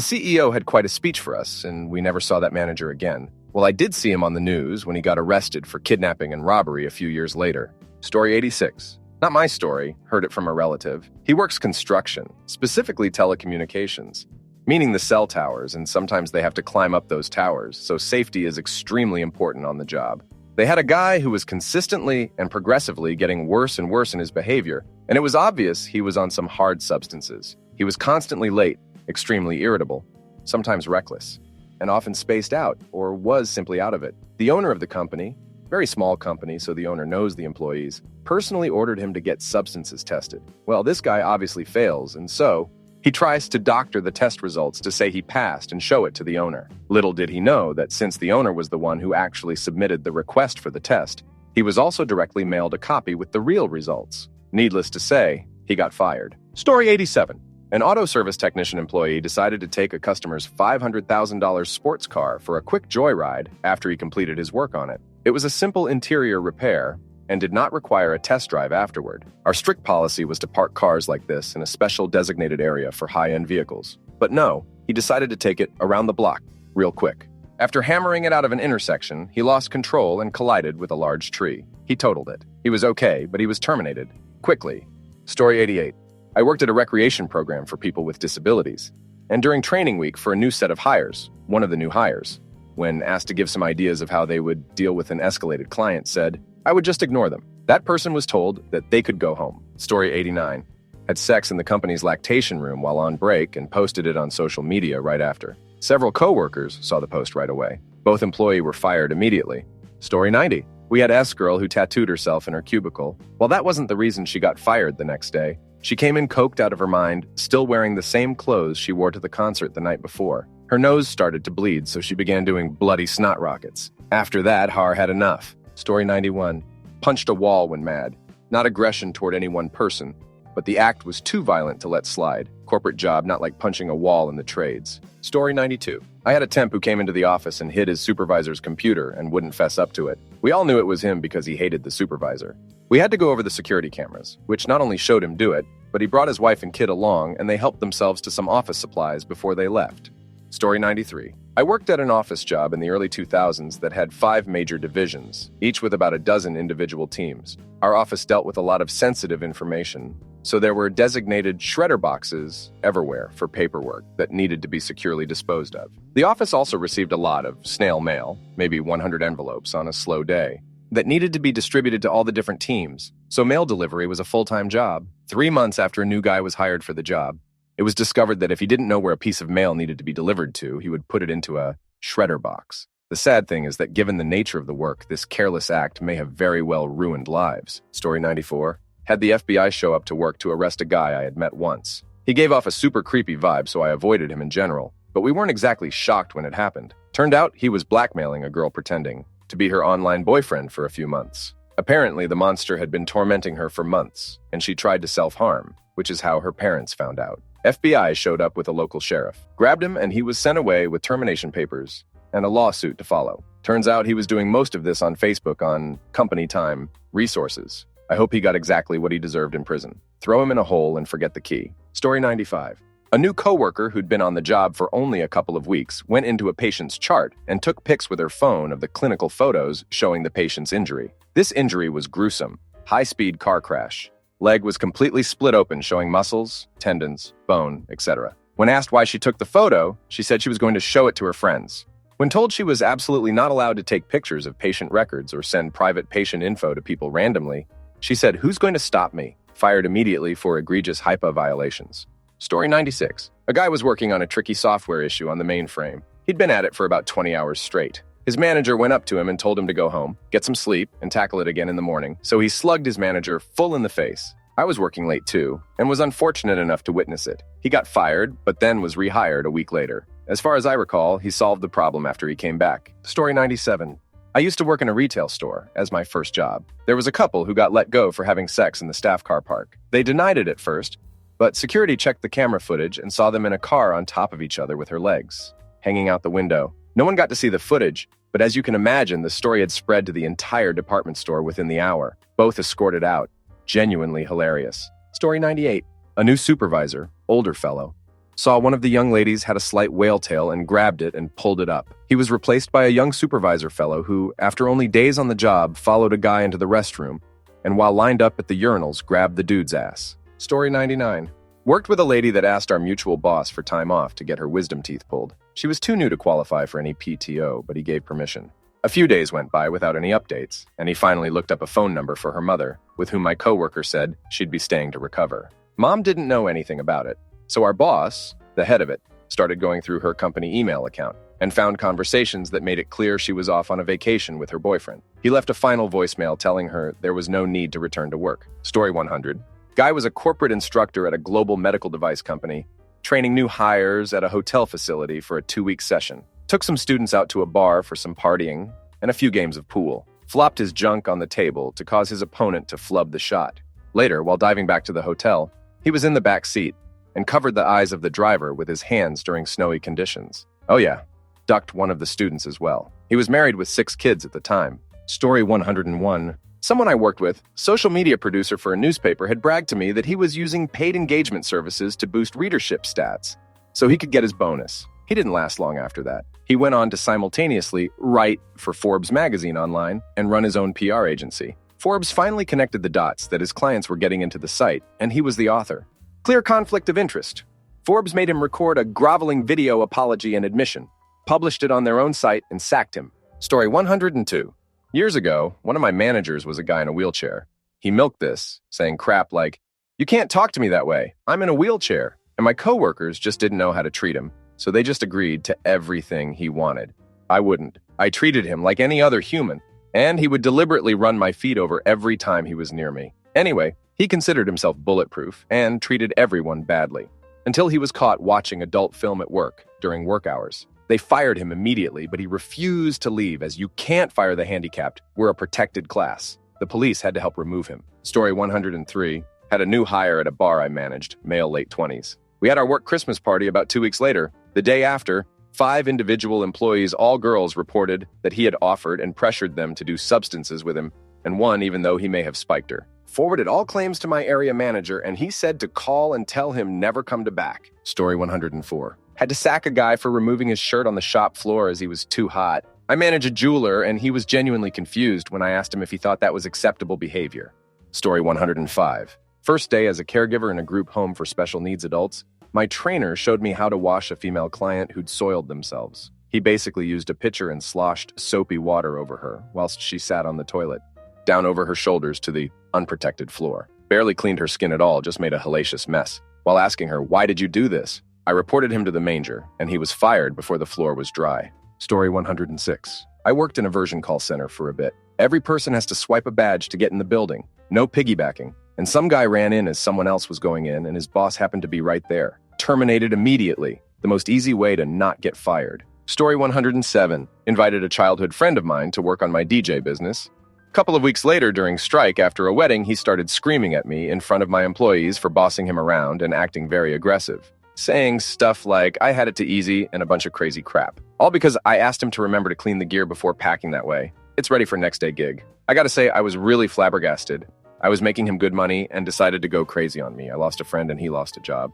CEO had quite a speech for us, and we never saw that manager again. Well, I did see him on the news when he got arrested for kidnapping and robbery a few years later. Story 86. Not my story, heard it from a relative. He works construction, specifically telecommunications, meaning the cell towers, and sometimes they have to climb up those towers, so safety is extremely important on the job. They had a guy who was consistently and progressively getting worse and worse in his behavior, and it was obvious he was on some hard substances. He was constantly late, extremely irritable, sometimes reckless, and often spaced out, or was simply out of it. The owner of the company, very small company, so the owner knows the employees, personally ordered him to get substances tested. Well, this guy obviously fails, and so he tries to doctor the test results to say he passed and show it to the owner. Little did he know that since the owner was the one who actually submitted the request for the test, he was also directly mailed a copy with the real results. Needless to say, he got fired. Story 87. An auto service technician employee decided to take a customer's $500,000 sports car for a quick joyride after he completed his work on it. It was a simple interior repair and did not require a test drive afterward. Our strict policy was to park cars like this in a special designated area for high-end vehicles. But no, he decided to take it around the block, real quick. After hammering it out of an intersection, he lost control and collided with a large tree. He totaled it. He was okay, but he was terminated. Quickly. Story 88. I worked at a recreation program for people with disabilities, and during training week for a new set of hires, one of the new hires, when asked to give some ideas of how they would deal with an escalated client, said, I would just ignore them. That person was told that they could go home. Story 89. Had sex in the company's lactation room while on break and posted it on social media right after. Several coworkers saw the post right away. Both employees were fired immediately. Story 90. We had S-girl who tattooed herself in her cubicle. While that wasn't the reason she got fired the next day, she came in coked out of her mind, still wearing the same clothes she wore to the concert the night before. Her nose started to bleed, so she began doing bloody snot rockets. After that, Har had enough. Story 91. Punched a wall when mad. Not aggression toward any one person, but the act was too violent to let slide. Corporate job, not like punching a wall in the trades. Story 92. I had a temp who came into the office and hid his supervisor's computer and wouldn't fess up to it. We all knew it was him because he hated the supervisor. We had to go over the security cameras, which not only showed him do it, but he brought his wife and kid along and they helped themselves to some office supplies before they left. Story 93. I worked at an office job in the early 2000s that had 5 major divisions, each with about a dozen individual teams. Our office dealt with a lot of sensitive information, so there were designated shredder boxes everywhere for paperwork that needed to be securely disposed of. The office also received a lot of snail mail, maybe 100 envelopes on a slow day, that needed to be distributed to all the different teams, so mail delivery was a full-time job. 3 months after a new guy was hired for the job, it was discovered that if he didn't know where a piece of mail needed to be delivered to, he would put it into a shredder box. The sad thing is that given the nature of the work, this careless act may have very well ruined lives. Story 94. Had the FBI show up to work to arrest a guy I had met once. He gave off a super creepy vibe, so I avoided him in general, but we weren't exactly shocked when it happened. Turned out he was blackmailing a girl pretending to be her online boyfriend for a few months. Apparently, the monster had been tormenting her for months, and she tried to self-harm, which is how her parents found out. FBI showed up with a local sheriff, grabbed him, and he was sent away with termination papers and a lawsuit to follow. Turns out he was doing most of this on Facebook on company time resources. I hope he got exactly what he deserved in prison. Throw him in a hole and forget the key. Story 95. A new coworker who'd been on the job for only a couple of weeks went into a patient's chart and took pics with her phone of the clinical photos showing the patient's injury. This injury was gruesome. High-speed car crash. Leg was completely split open, showing muscles, tendons, bone, etc. When asked why she took the photo, she said she was going to show it to her friends. When told she was absolutely not allowed to take pictures of patient records or send private patient info to people randomly, she said, "Who's going to stop me?" Fired immediately for egregious HIPAA violations. Story 96. A guy was working on a tricky software issue on the mainframe. He'd been at it for about 20 hours straight. His manager went up to him and told him to go home, get some sleep, and tackle it again in the morning, so he slugged his manager full in the face. I was working late too, and was unfortunate enough to witness it. He got fired, but then was rehired a week later. As far as I recall, he solved the problem after he came back. Story 97. I used to work in a retail store as my first job. There was a couple who got let go for having sex in the staff car park. They denied it at first, but security checked the camera footage and saw them in a car on top of each other with her legs hanging out the window. No one got to see the footage, but as you can imagine, the story had spread to the entire department store within the hour. Both escorted out. Genuinely hilarious. Story 98. A new supervisor, older fellow, saw one of the young ladies had a slight whale tail and grabbed it and pulled it up. He was replaced by a young supervisor fellow who, after only days on the job, followed a guy into the restroom and while lined up at the urinals, grabbed the dude's ass. Story 99. Worked with a lady that asked our mutual boss for time off to get her wisdom teeth pulled. She was too new to qualify for any PTO, but he gave permission. A few days went by without any updates, and he finally looked up a phone number for her mother, with whom my coworker said she'd be staying to recover. Mom didn't know anything about it, so our boss, the head of it, started going through her company email account and found conversations that made it clear she was off on a vacation with her boyfriend. He left a final voicemail telling her there was no need to return to work. Story 100. Guy was a corporate instructor at a global medical device company, training new hires at a hotel facility for a 2-week session. Took some students out to a bar for some partying and a few games of pool. Flopped his junk on the table to cause his opponent to flub the shot. Later, while diving back to the hotel, he was in the back seat and covered the eyes of the driver with his hands during snowy conditions. Oh yeah, ducked one of the students as well. He was married with 6 kids at the time. Story 101. Someone I worked with, social media producer for a newspaper, had bragged to me that he was using paid engagement services to boost readership stats so he could get his bonus. He didn't last long after that. He went on to simultaneously write for Forbes magazine online and run his own PR agency. Forbes finally connected the dots that his clients were getting into the site, and he was the author. Clear conflict of interest. Forbes made him record a groveling video apology and admission, published it on their own site, and sacked him. Story 102. Years ago, one of my managers was a guy in a wheelchair. He milked this, saying crap like, "You can't talk to me that way. I'm in a wheelchair." And my coworkers just didn't know how to treat him, so they just agreed to everything he wanted. I wouldn't. I treated him like any other human, and he would deliberately run my feet over every time he was near me. Anyway, he considered himself bulletproof and treated everyone badly, until he was caught watching adult film at work during work hours. They fired him immediately, but he refused to leave as you can't fire the handicapped. We're a protected class. The police had to help remove him. Story 103. Had a new hire at a bar I managed, male late 20s. We had our work Christmas party about 2 weeks later. The day after, 5 individual employees, all girls, reported that he had offered and pressured them to do substances with him, and one even though he may have spiked her. Forwarded all claims to my area manager, and he said to call and tell him never come to back. Story 104. Had to sack a guy for removing his shirt on the shop floor as he was too hot. I manage a jeweler, and he was genuinely confused when I asked him if he thought that was acceptable behavior. Story 105. First day as a caregiver in a group home for special needs adults, my trainer showed me how to wash a female client who'd soiled themselves. He basically used a pitcher and sloshed soapy water over her whilst she sat on the toilet, down over her shoulders to the unprotected floor. Barely cleaned her skin at all, just made a hellacious mess. While asking her, "Why did you do this?" I reported him to the manger, and he was fired before the floor was dry. Story 106. I worked in a version call center for a bit. Every person has to swipe a badge to get in the building. No piggybacking. And some guy ran in as someone else was going in, and his boss happened to be right there. Terminated immediately. The most easy way to not get fired. Story 107. Invited a childhood friend of mine to work on my DJ business. A couple of weeks later, during strike after a wedding, he started screaming at me in front of my employees for bossing him around and acting very aggressive, saying stuff like I had it too easy and a bunch of crazy crap. All because I asked him to remember to clean the gear before packing that way. It's ready for next day gig. I gotta say, I was really flabbergasted. I was making him good money and decided to go crazy on me. I lost a friend and he lost a job.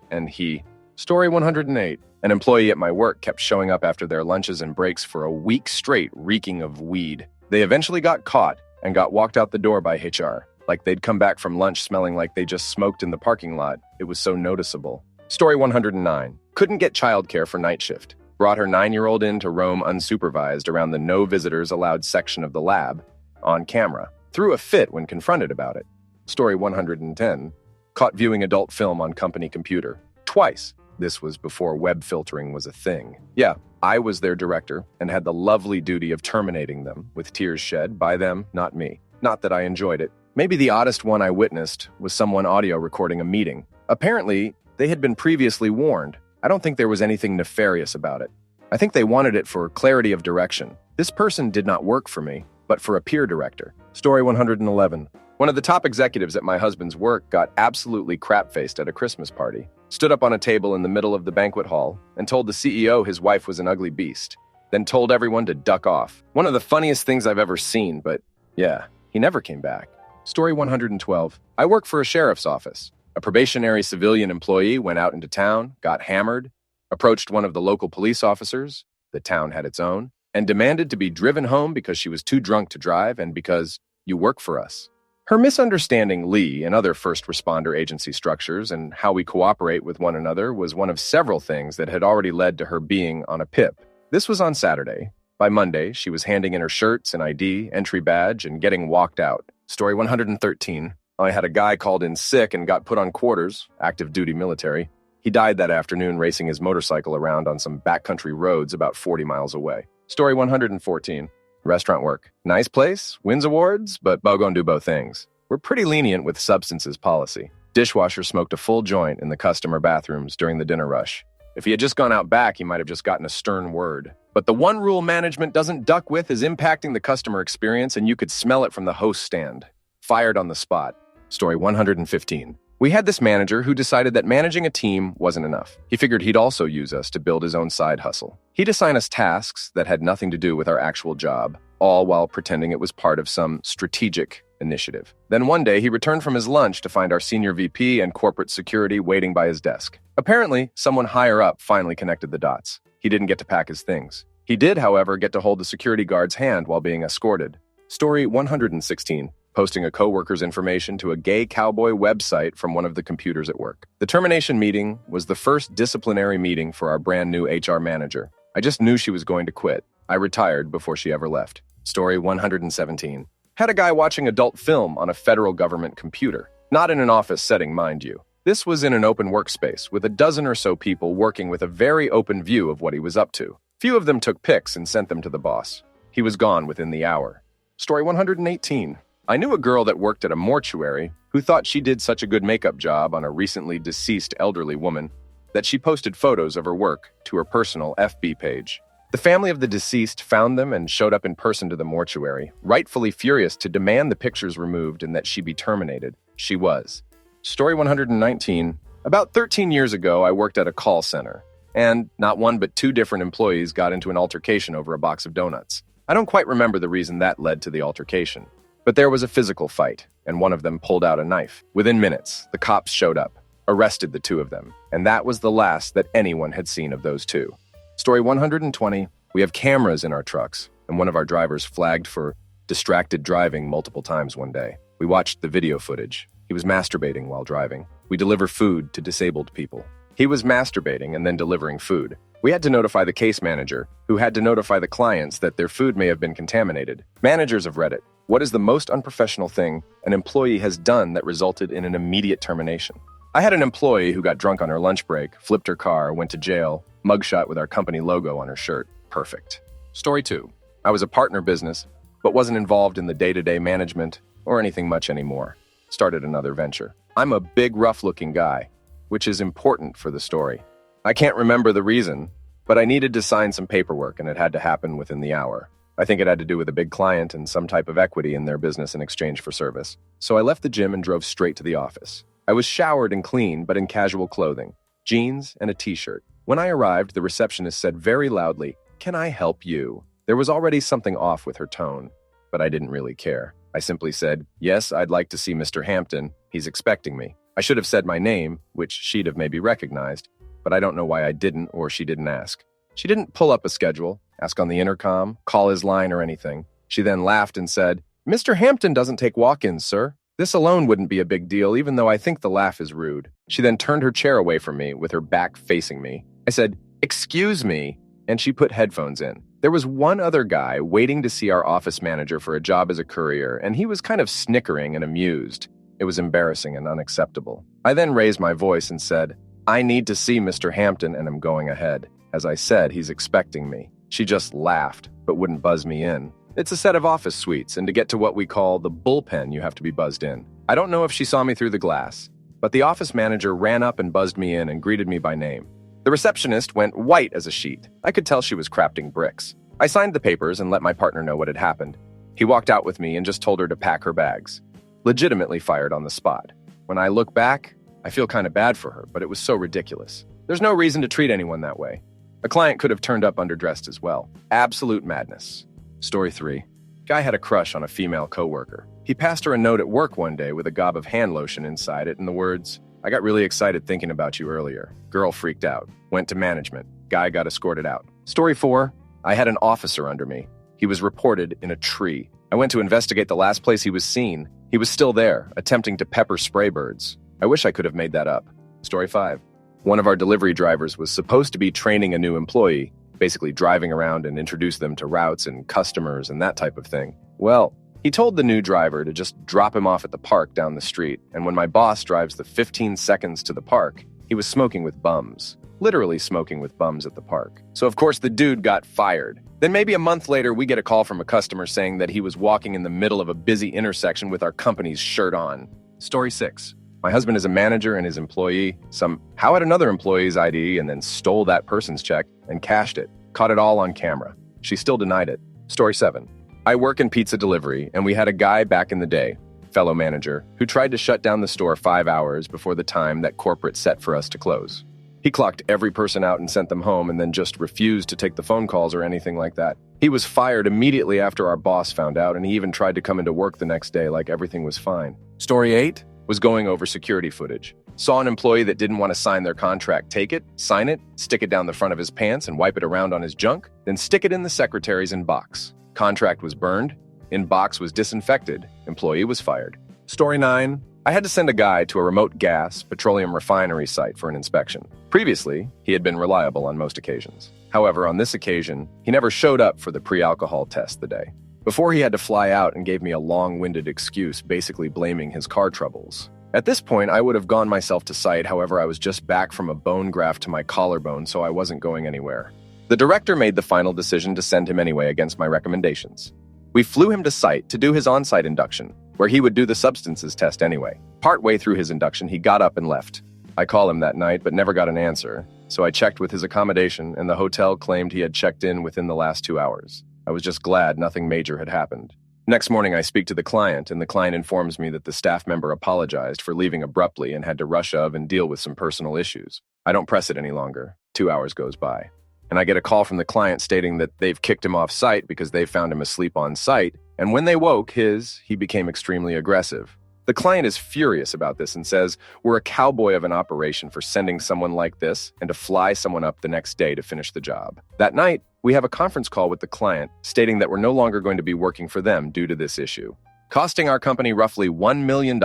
Story 108. An employee at my work kept showing up after their lunches and breaks for a week straight, reeking of weed. They eventually got caught and got walked out the door by HR. Like they'd come back from lunch smelling like they just smoked in the parking lot. It was so noticeable. Story 109. Couldn't get childcare for night shift. Brought her 9-year-old in to roam unsupervised around the no visitors allowed section of the lab on camera. Threw a fit when confronted about it. Story 110. Caught viewing adult film on company computer. Twice. This was before web filtering was a thing. Yeah, I was their director and had the lovely duty of terminating them with tears shed by them, not me. Not that I enjoyed it. Maybe the oddest one I witnessed was someone audio recording a meeting. Apparently, they had been previously warned. I don't think there was anything nefarious about it. I think they wanted it for clarity of direction. This person did not work for me. but for a peer director. Story 111. One of the top executives at my husband's work got absolutely crap-faced at a Christmas party, stood up on a table in the middle of the banquet hall, and told the CEO his wife was an ugly beast, then told everyone to duck off. One of the funniest things I've ever seen, but yeah, he never came back. Story 112. I work for a sheriff's office. A probationary civilian employee went out into town, got hammered, approached one of the local police officers, the town had its own, and demanded to be driven home because she was too drunk to drive and because you work for us. Her misunderstanding Lee and other first responder agency structures and how we cooperate with one another was one of several things that had already led to her being on a PIP. This was on Saturday. By Monday, she was handing in her shirts and ID, entry badge, and getting walked out. Story 113. I had a guy called in sick and got put on quarters, active duty military. He died that afternoon racing his motorcycle around on some backcountry roads about 40 miles away. Story 114. Restaurant work. Nice place, wins awards, but Bo gon' do both things. We're pretty lenient with substances policy. Dishwasher smoked a full joint in the customer bathrooms during the dinner rush. If he had just gone out back, he might have just gotten a stern word. But the one rule management doesn't duck with is impacting the customer experience, and you could smell it from the host stand. Fired on the spot. Story 115. We had this manager who decided that managing a team wasn't enough. He figured he'd also use us to build his own side hustle. He'd assign us tasks that had nothing to do with our actual job, all while pretending it was part of some strategic initiative. Then one day, he returned from his lunch to find our senior VP and corporate security waiting by his desk. Apparently, someone higher up finally connected the dots. He didn't get to pack his things. He did, however, get to hold the security guard's hand while being escorted. Story 116. Posting a coworker's information to a gay cowboy website from one of the computers at work. The termination meeting was the first disciplinary meeting for our brand new HR manager. I just knew she was going to quit. I retired before she ever left. Story 117. Had a guy watching adult film on a federal government computer. Not in an office setting, mind you. This was in an open workspace with a dozen or so people working with a very open view of what he was up to. Few of them took pics and sent them to the boss. He was gone within the hour. Story 118. I knew a girl that worked at a mortuary who thought she did such a good makeup job on a recently deceased elderly woman that she posted photos of her work to her personal FB page. The family of the deceased found them and showed up in person to the mortuary, rightfully furious to demand the pictures removed and that she be terminated. She was. Story 119. About 13 years ago, I worked at a call center, and not one but two different employees got into an altercation over a box of donuts. I don't quite remember the reason that led to the altercation. But there was a physical fight, and one of them pulled out a knife. Within minutes, the cops showed up, arrested the two of them, and that was the last that anyone had seen of those two. Story 120. We have cameras in our trucks, and one of our drivers flagged for distracted driving multiple times one day. We watched the video footage. He was masturbating while driving. We deliver food to disabled people. He was masturbating and then delivering food. We had to notify the case manager, who had to notify the clients that their food may have been contaminated. Managers of Reddit. What is the most unprofessional thing an employee has done that resulted in an immediate termination? I had an employee who got drunk on her lunch break, flipped her car, went to jail, mugshot with our company logo on her shirt. Perfect. Story 2. I was a partner business, but wasn't involved in the day-to-day management or anything much anymore. Started another venture. I'm a big, rough-looking guy, which is important for the story. I can't remember the reason, but I needed to sign some paperwork and it had to happen within the hour. I think it had to do with a big client and some type of equity in their business in exchange for service. So I left the gym and drove straight to the office. I was showered and clean, but in casual clothing, jeans and a t-shirt. When I arrived, the receptionist said very loudly, "Can I help you?" There was already something off with her tone, but I didn't really care. I simply said, "Yes, I'd like to see Mr. Hampton. He's expecting me." I should have said my name, which she'd have maybe recognized, but I don't know why I didn't or she didn't ask. She didn't pull up a schedule, ask on the intercom, call his line or anything. She then laughed and said, "Mr. Hampton doesn't take walk-ins, sir." This alone wouldn't be a big deal, even though I think the laugh is rude. She then turned her chair away from me with her back facing me. I said, "Excuse me," and she put headphones in. There was one other guy waiting to see our office manager for a job as a courier, and he was kind of snickering and amused. It was embarrassing and unacceptable. I then raised my voice and said, "I need to see Mr. Hampton and I'm going ahead." As I said, he's expecting me. She just laughed, but wouldn't buzz me in. It's a set of office suites, and to get to what we call the bullpen, you have to be buzzed in. I don't know if she saw me through the glass, but the office manager ran up and buzzed me in and greeted me by name. The receptionist went white as a sheet. I could tell she was crafting bricks. I signed the papers and let my partner know what had happened. He walked out with me and just told her to pack her bags. Legitimately fired on the spot. When I look back, I feel kind of bad for her, but it was so ridiculous. There's no reason to treat anyone that way. A client could have turned up underdressed as well. Absolute madness. Story 3. Guy had a crush on a female coworker. He passed her a note at work one day with a gob of hand lotion inside it and the words, "I got really excited thinking about you earlier." Girl freaked out. Went to management. Guy got escorted out. Story 4. I had an officer under me. He was reported in a tree. I went to investigate the last place he was seen. He was still there, attempting to pepper spray birds. I wish I could have made that up. Story 5. One of our delivery drivers was supposed to be training a new employee, basically driving around and introduce them to routes and customers and that type of thing. Well, he told the new driver to just drop him off at the park down the street, and when my boss drives the 15 seconds to the park, he was smoking with bums. Literally smoking with bums at the park. So of course the dude got fired. Then maybe a month later, we get a call from a customer saying that he was walking in the middle of a busy intersection with our company's shirt on. Story 6. My husband is a manager and his employee somehow had another employee's ID and then stole that person's check and cashed it. Caught it all on camera. She still denied it. Story 7. I work in pizza delivery, and we had a guy back in the day, fellow manager, who tried to shut down the store 5 hours before the time that corporate set for us to close. He clocked every person out and sent them home and then just refused to take the phone calls or anything like that. He was fired immediately after our boss found out, and he even tried to come into work the next day like everything was fine. Story 8 was going over security footage. Saw an employee that didn't want to sign their contract take it, sign it, stick it down the front of his pants and wipe it around on his junk, then stick it in the secretary's inbox. Contract was burned, inbox was disinfected, employee was fired. Story 9. I had to send a guy to a remote gas, petroleum refinery site for an inspection. Previously, he had been reliable on most occasions. However, on this occasion, he never showed up for the pre-alcohol test the day. Before he had to fly out and gave me a long-winded excuse, basically blaming his car troubles. At this point, I would have gone myself to site, however, I was just back from a bone graft to my collarbone, so I wasn't going anywhere. The director made the final decision to send him anyway against my recommendations. We flew him to site to do his on-site induction, where he would do the substances test anyway. Partway through his induction, he got up and left. I called him that night, but never got an answer, so I checked with his accommodation, and the hotel claimed he had checked in within the last 2 hours. I was just glad nothing major had happened. Next morning, I speak to the client, and the client informs me that the staff member apologized for leaving abruptly and had to rush of and deal with some personal issues. I don't press it any longer. 2 hours goes by. And I get a call from the client stating that they've kicked him off site because they found him asleep on site, and when they woke he became extremely aggressive. The client is furious about this and says, "We're a cowboy of an operation for sending someone like this and to fly someone up the next day to finish the job." That night, we have a conference call with the client stating that we're no longer going to be working for them due to this issue, costing our company roughly $1 million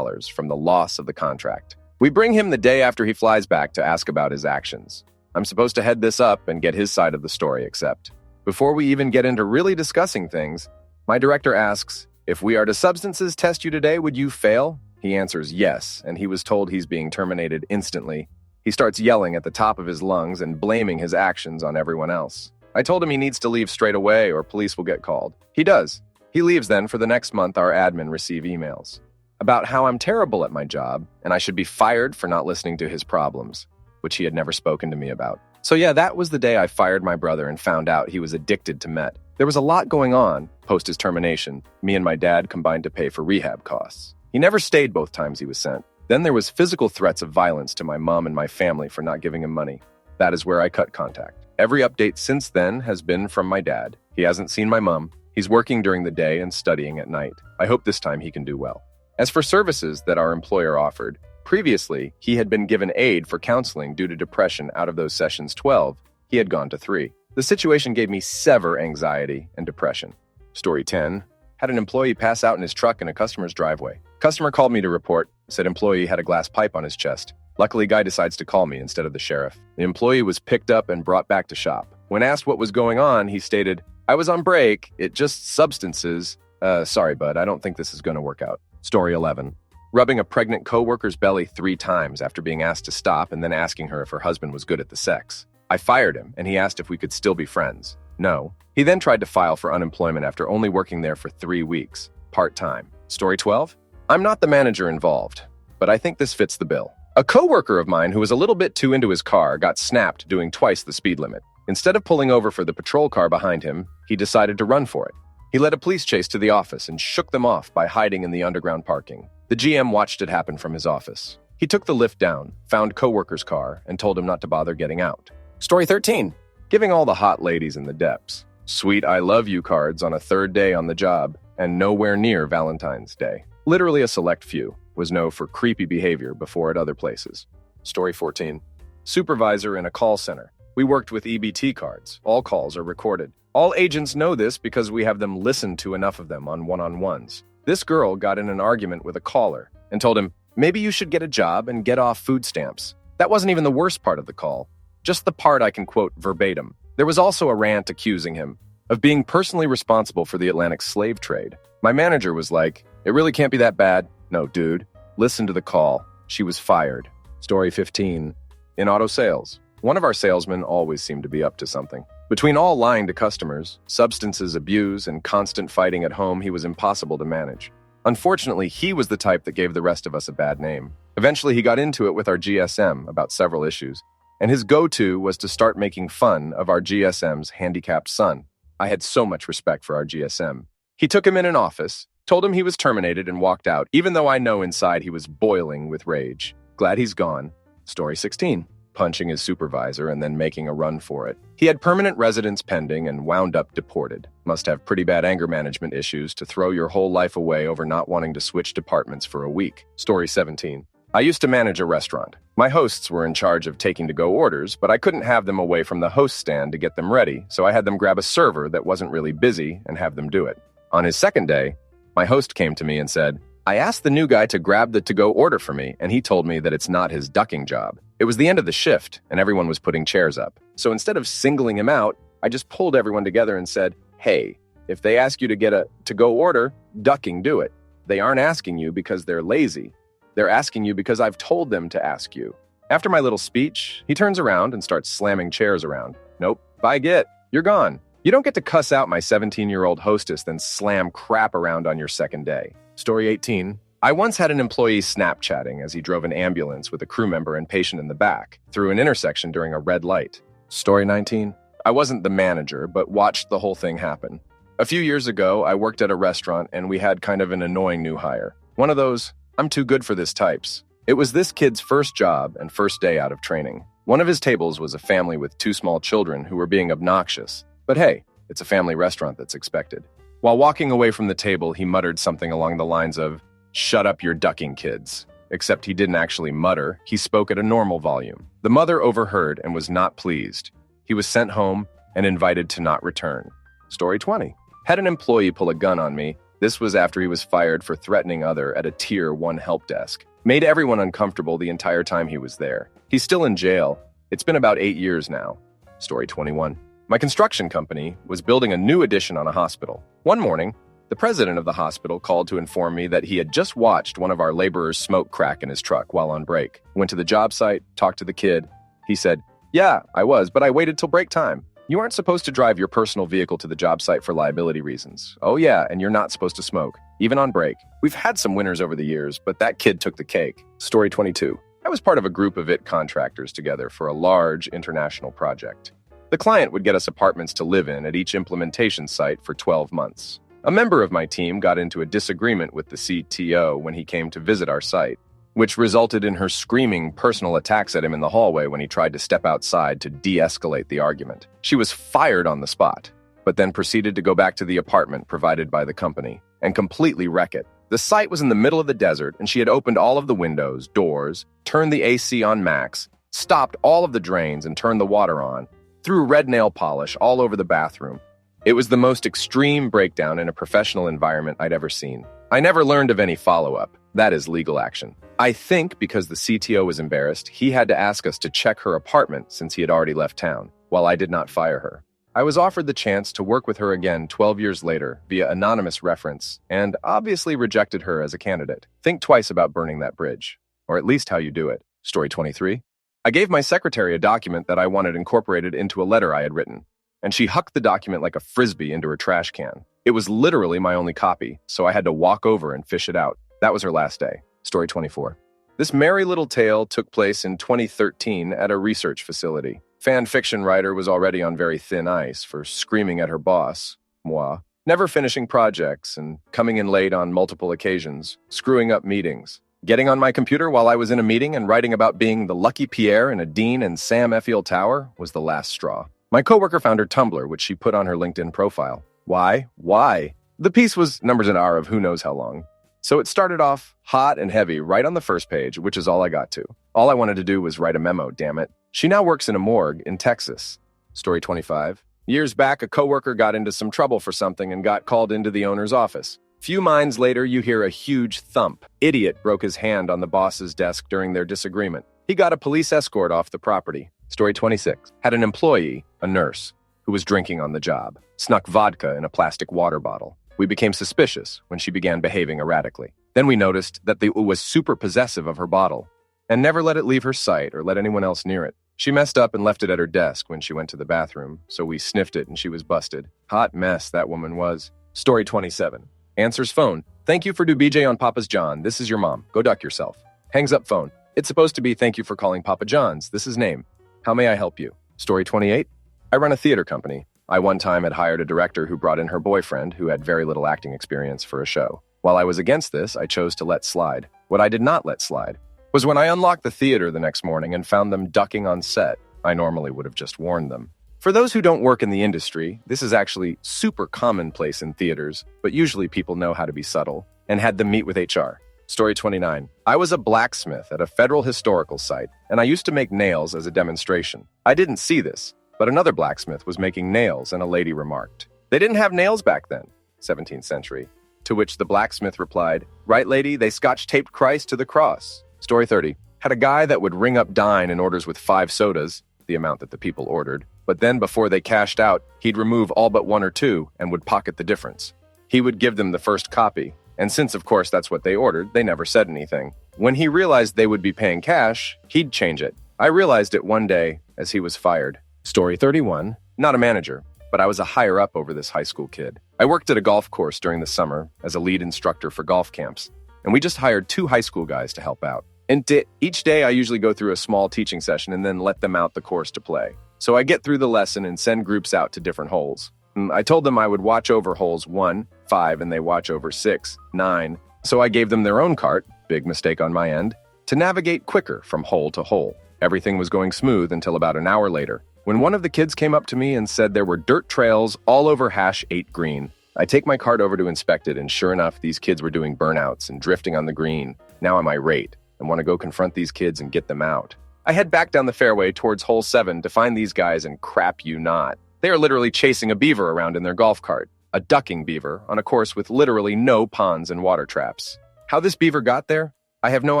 from the loss of the contract. We bring him the day after he flies back to ask about his actions. I'm supposed to head this up and get his side of the story, except before we even get into really discussing things, my director asks, "If we are to substances test you today, would you fail?" He answers yes, and he was told he's being terminated instantly. He starts yelling at the top of his lungs and blaming his actions on everyone else. I told him he needs to leave straight away or police will get called. He does. He leaves then. For the next month, our admin receive emails about how I'm terrible at my job and I should be fired for not listening to his problems, which he had never spoken to me about. So yeah, that was the day I fired my brother and found out he was addicted to meth. There was a lot going on post his termination. Me and my dad combined to pay for rehab costs. He never stayed both times he was sent. Then there was physical threats of violence to my mom and my family for not giving him money. That is where I cut contact. Every update since then has been from my dad. He hasn't seen my mom. He's working during the day and studying at night. I hope this time he can do well. As for services that our employer offered, previously he had been given aid for counseling due to depression. Out of those sessions 12, he had gone to 3. The situation gave me severe anxiety and depression. Story 10. Had an employee pass out in his truck in a customer's driveway. Customer called me to report, said employee had a glass pipe on his chest. Luckily, guy decides to call me instead of the sheriff. The employee was picked up and brought back to shop. When asked what was going on, he stated, "I was on break. It just substances. Sorry, bud, I don't think this is going to work out." Story 11. Rubbing a pregnant coworker's belly 3 times after being asked to stop and then asking her if her husband was good at the sex. I fired him, and he asked if we could still be friends. No. He then tried to file for unemployment after only working there for 3 weeks, part-time. Story 12. I'm not the manager involved, but I think this fits the bill. A coworker of mine who was a little bit too into his car got snapped doing twice the speed limit. Instead of pulling over for the patrol car behind him, he decided to run for it. He led a police chase to the office and shook them off by hiding in the underground parking. The GM watched it happen from his office. He took the lift down, found coworker's car, and told him not to bother getting out. Story 13. Giving all the hot ladies in the depths sweet I love you cards on a third day on the job and nowhere near Valentine's Day. Literally a select few was known for creepy behavior before at other places. Story 14. Supervisor in a call center. We worked with EBT cards. All calls are recorded. All agents know this because we have them listen to enough of them on one-on-ones. This girl got in an argument with a caller and told him, maybe you should get a job and get off food stamps. That wasn't even the worst part of the call, just the part I can quote verbatim. There was also a rant accusing him of being personally responsible for the Atlantic slave trade. My manager was like, it really can't be that bad. No, dude, listen to the call. She was fired. Story 15. In auto sales, one of our salesmen always seemed to be up to something. Between all lying to customers, substances abuse, and constant fighting at home, he was impossible to manage. Unfortunately, he was the type that gave the rest of us a bad name. Eventually, he got into it with our GSM about several issues, and his go-to was to start making fun of our GSM's handicapped son. I had so much respect for our GSM. He took him in an office, told him he was terminated, and walked out, even though I know inside he was boiling with rage. Glad he's gone. Story 16. Punching his supervisor and then making a run for it. He had permanent residence pending and wound up deported. Must have pretty bad anger management issues to throw your whole life away over not wanting to switch departments for a week. Story 17. I used to manage a restaurant. My hosts were in charge of taking to-go orders, but I couldn't have them away from the host stand to get them ready, so I had them grab a server that wasn't really busy and have them do it. On his second day, my host came to me and said, I asked the new guy to grab the to-go order for me, and he told me that it's not his ducking job. It was the end of the shift, and everyone was putting chairs up. So instead of singling him out, I just pulled everyone together and said, hey, if they ask you to get a to-go order, ducking, do it. They aren't asking you because they're lazy. They're asking you because I've told them to ask you. After my little speech, he turns around and starts slamming chairs around. Nope, bye get. You're gone. You don't get to cuss out my 17-year-old hostess then slam crap around on your second day. Story 18. I once had an employee Snapchatting as he drove an ambulance with a crew member and patient in the back through an intersection during a red light. Story 19. I wasn't the manager, but watched the whole thing happen. A few years ago, I worked at a restaurant and we had kind of an annoying new hire. One of those, I'm too good for this types. It was this kid's first job and first day out of training. One of his tables was a family with 2 small children who were being obnoxious. But hey, it's a family restaurant that's expected. While walking away from the table, he muttered something along the lines of, shut up, you're ducking kids. Except he didn't actually mutter, he spoke at a normal volume. The mother overheard and was not pleased. He was sent home and invited to not return. Story 20. Had an employee pull a gun on me. This was after he was fired for threatening other at a Tier 1 help desk. Made everyone uncomfortable the entire time he was there. He's still in jail. It's been about 8 years now. Story 21. My construction company was building a new addition on a hospital. One morning, the president of the hospital called to inform me that he had just watched one of our laborers smoke crack in his truck while on break. Went to the job site, talked to the kid. He said, yeah, I was, but I waited till break time. You aren't supposed to drive your personal vehicle to the job site for liability reasons. Oh yeah, and you're not supposed to smoke, even on break. We've had some winners over the years, but that kid took the cake. Story 22. I was part of a group of IT contractors together for a large international project. The client would get us apartments to live in at each implementation site for 12 months. A member of my team got into a disagreement with the CTO when he came to visit our site, which resulted in her screaming personal attacks at him in the hallway when he tried to step outside to de-escalate the argument. She was fired on the spot, but then proceeded to go back to the apartment provided by the company and completely wreck it. The site was in the middle of the desert, and she had opened all of the windows, doors, turned the AC on max, stopped all of the drains and turned the water on, threw red nail polish all over the bathroom. It was the most extreme breakdown in a professional environment I'd ever seen. I never learned of any follow-up. That is legal action. I think because the CTO was embarrassed, he had to ask us to check her apartment since he had already left town, while I did not fire her. I was offered the chance to work with her again 12 years later via anonymous reference, and obviously rejected her as a candidate. Think twice about burning that bridge, or at least how you do it. Story 23. I gave my secretary a document that I wanted incorporated into a letter I had written, and she hucked the document like a frisbee into her trash can. It was literally my only copy, so I had to walk over and fish it out. That was her last day. Story 24. This merry little tale took place in 2013 at a research facility. Fan fiction writer was already on very thin ice for screaming at her boss, moi, never finishing projects and coming in late on multiple occasions, screwing up meetings. Getting on my computer while I was in a meeting and writing about being the lucky Pierre in a Dean and Sam Effiel tower was the last straw. My coworker found her Tumblr, which she put on her LinkedIn profile. Why? Why? The piece was numbers and hour of who knows how long. So it started off hot and heavy right on the first page, which is all I got to. All I wanted to do was write a memo, damn it. She now works in a morgue in Texas. Story 25. Years back, a coworker got into some trouble for something and got called into the owner's office. Few minds later, you hear a huge thump. Idiot broke his hand on the boss's desk during their disagreement. He got a police escort off the property. Story 26. Had an employee, a nurse, who was drinking on the job. Snuck vodka in a plastic water bottle. We became suspicious when she began behaving erratically. Then we noticed that the was super possessive of her bottle and never let it leave her sight or let anyone else near it. She messed up and left it at her desk when she went to the bathroom, so we sniffed it and she was busted. Hot mess that woman was. Story 27. Answers phone. Thank you for do BJ on Papa's John. This is your mom. Go duck yourself. Hangs up phone. It's supposed to be thank you for calling Papa John's. This is name. How may I help you? Story 28. I run a theater company. I one time had hired a director who brought in her boyfriend who had very little acting experience for a show. While I was against this, I chose to let slide. What I did not let slide was when I unlocked the theater the next morning and found them ducking on set. I normally would have just warned them. For those who don't work in the industry, this is actually super commonplace in theaters, but usually people know how to be subtle, and had them meet with HR. Story 29. I was a blacksmith at a federal historical site, and I used to make nails as a demonstration. I didn't see this, but another blacksmith was making nails, and a lady remarked, "They didn't have nails back then," 17th century. To which the blacksmith replied, "Right, lady, they scotch-taped Christ to the cross." Story 30. Had a guy that would ring up dine in orders with 5 sodas, the amount that the people ordered, but then before they cashed out, he'd remove all but 1 or 2 and would pocket the difference. He would give them the first copy, and since of course that's what they ordered, they never said anything. When he realized they would be paying cash, he'd change it. I realized it one day as he was fired. Story 31. Not a manager, but I was a higher up over this high school kid. I worked at a golf course during the summer as a lead instructor for golf camps, and we just hired 2 high school guys to help out. And each day I usually go through a small teaching session and then let them out the course to play. So I get through the lesson and send groups out to different holes. I told them I would watch over holes 1, 5, and they watch over 6, 9. So I gave them their own cart, big mistake on my end, to navigate quicker from hole to hole. Everything was going smooth until about an hour later, when one of the kids came up to me and said there were dirt trails all over hash 8 green. I take my cart over to inspect it, and sure enough, these kids were doing burnouts and drifting on the green. Now I'm irate and want to go confront these kids and get them out. I head back down the fairway towards hole 7 to find these guys, and crap you not. They are literally chasing a beaver around in their golf cart, a ducking beaver on a course with literally no ponds and water traps. How this beaver got there? I have no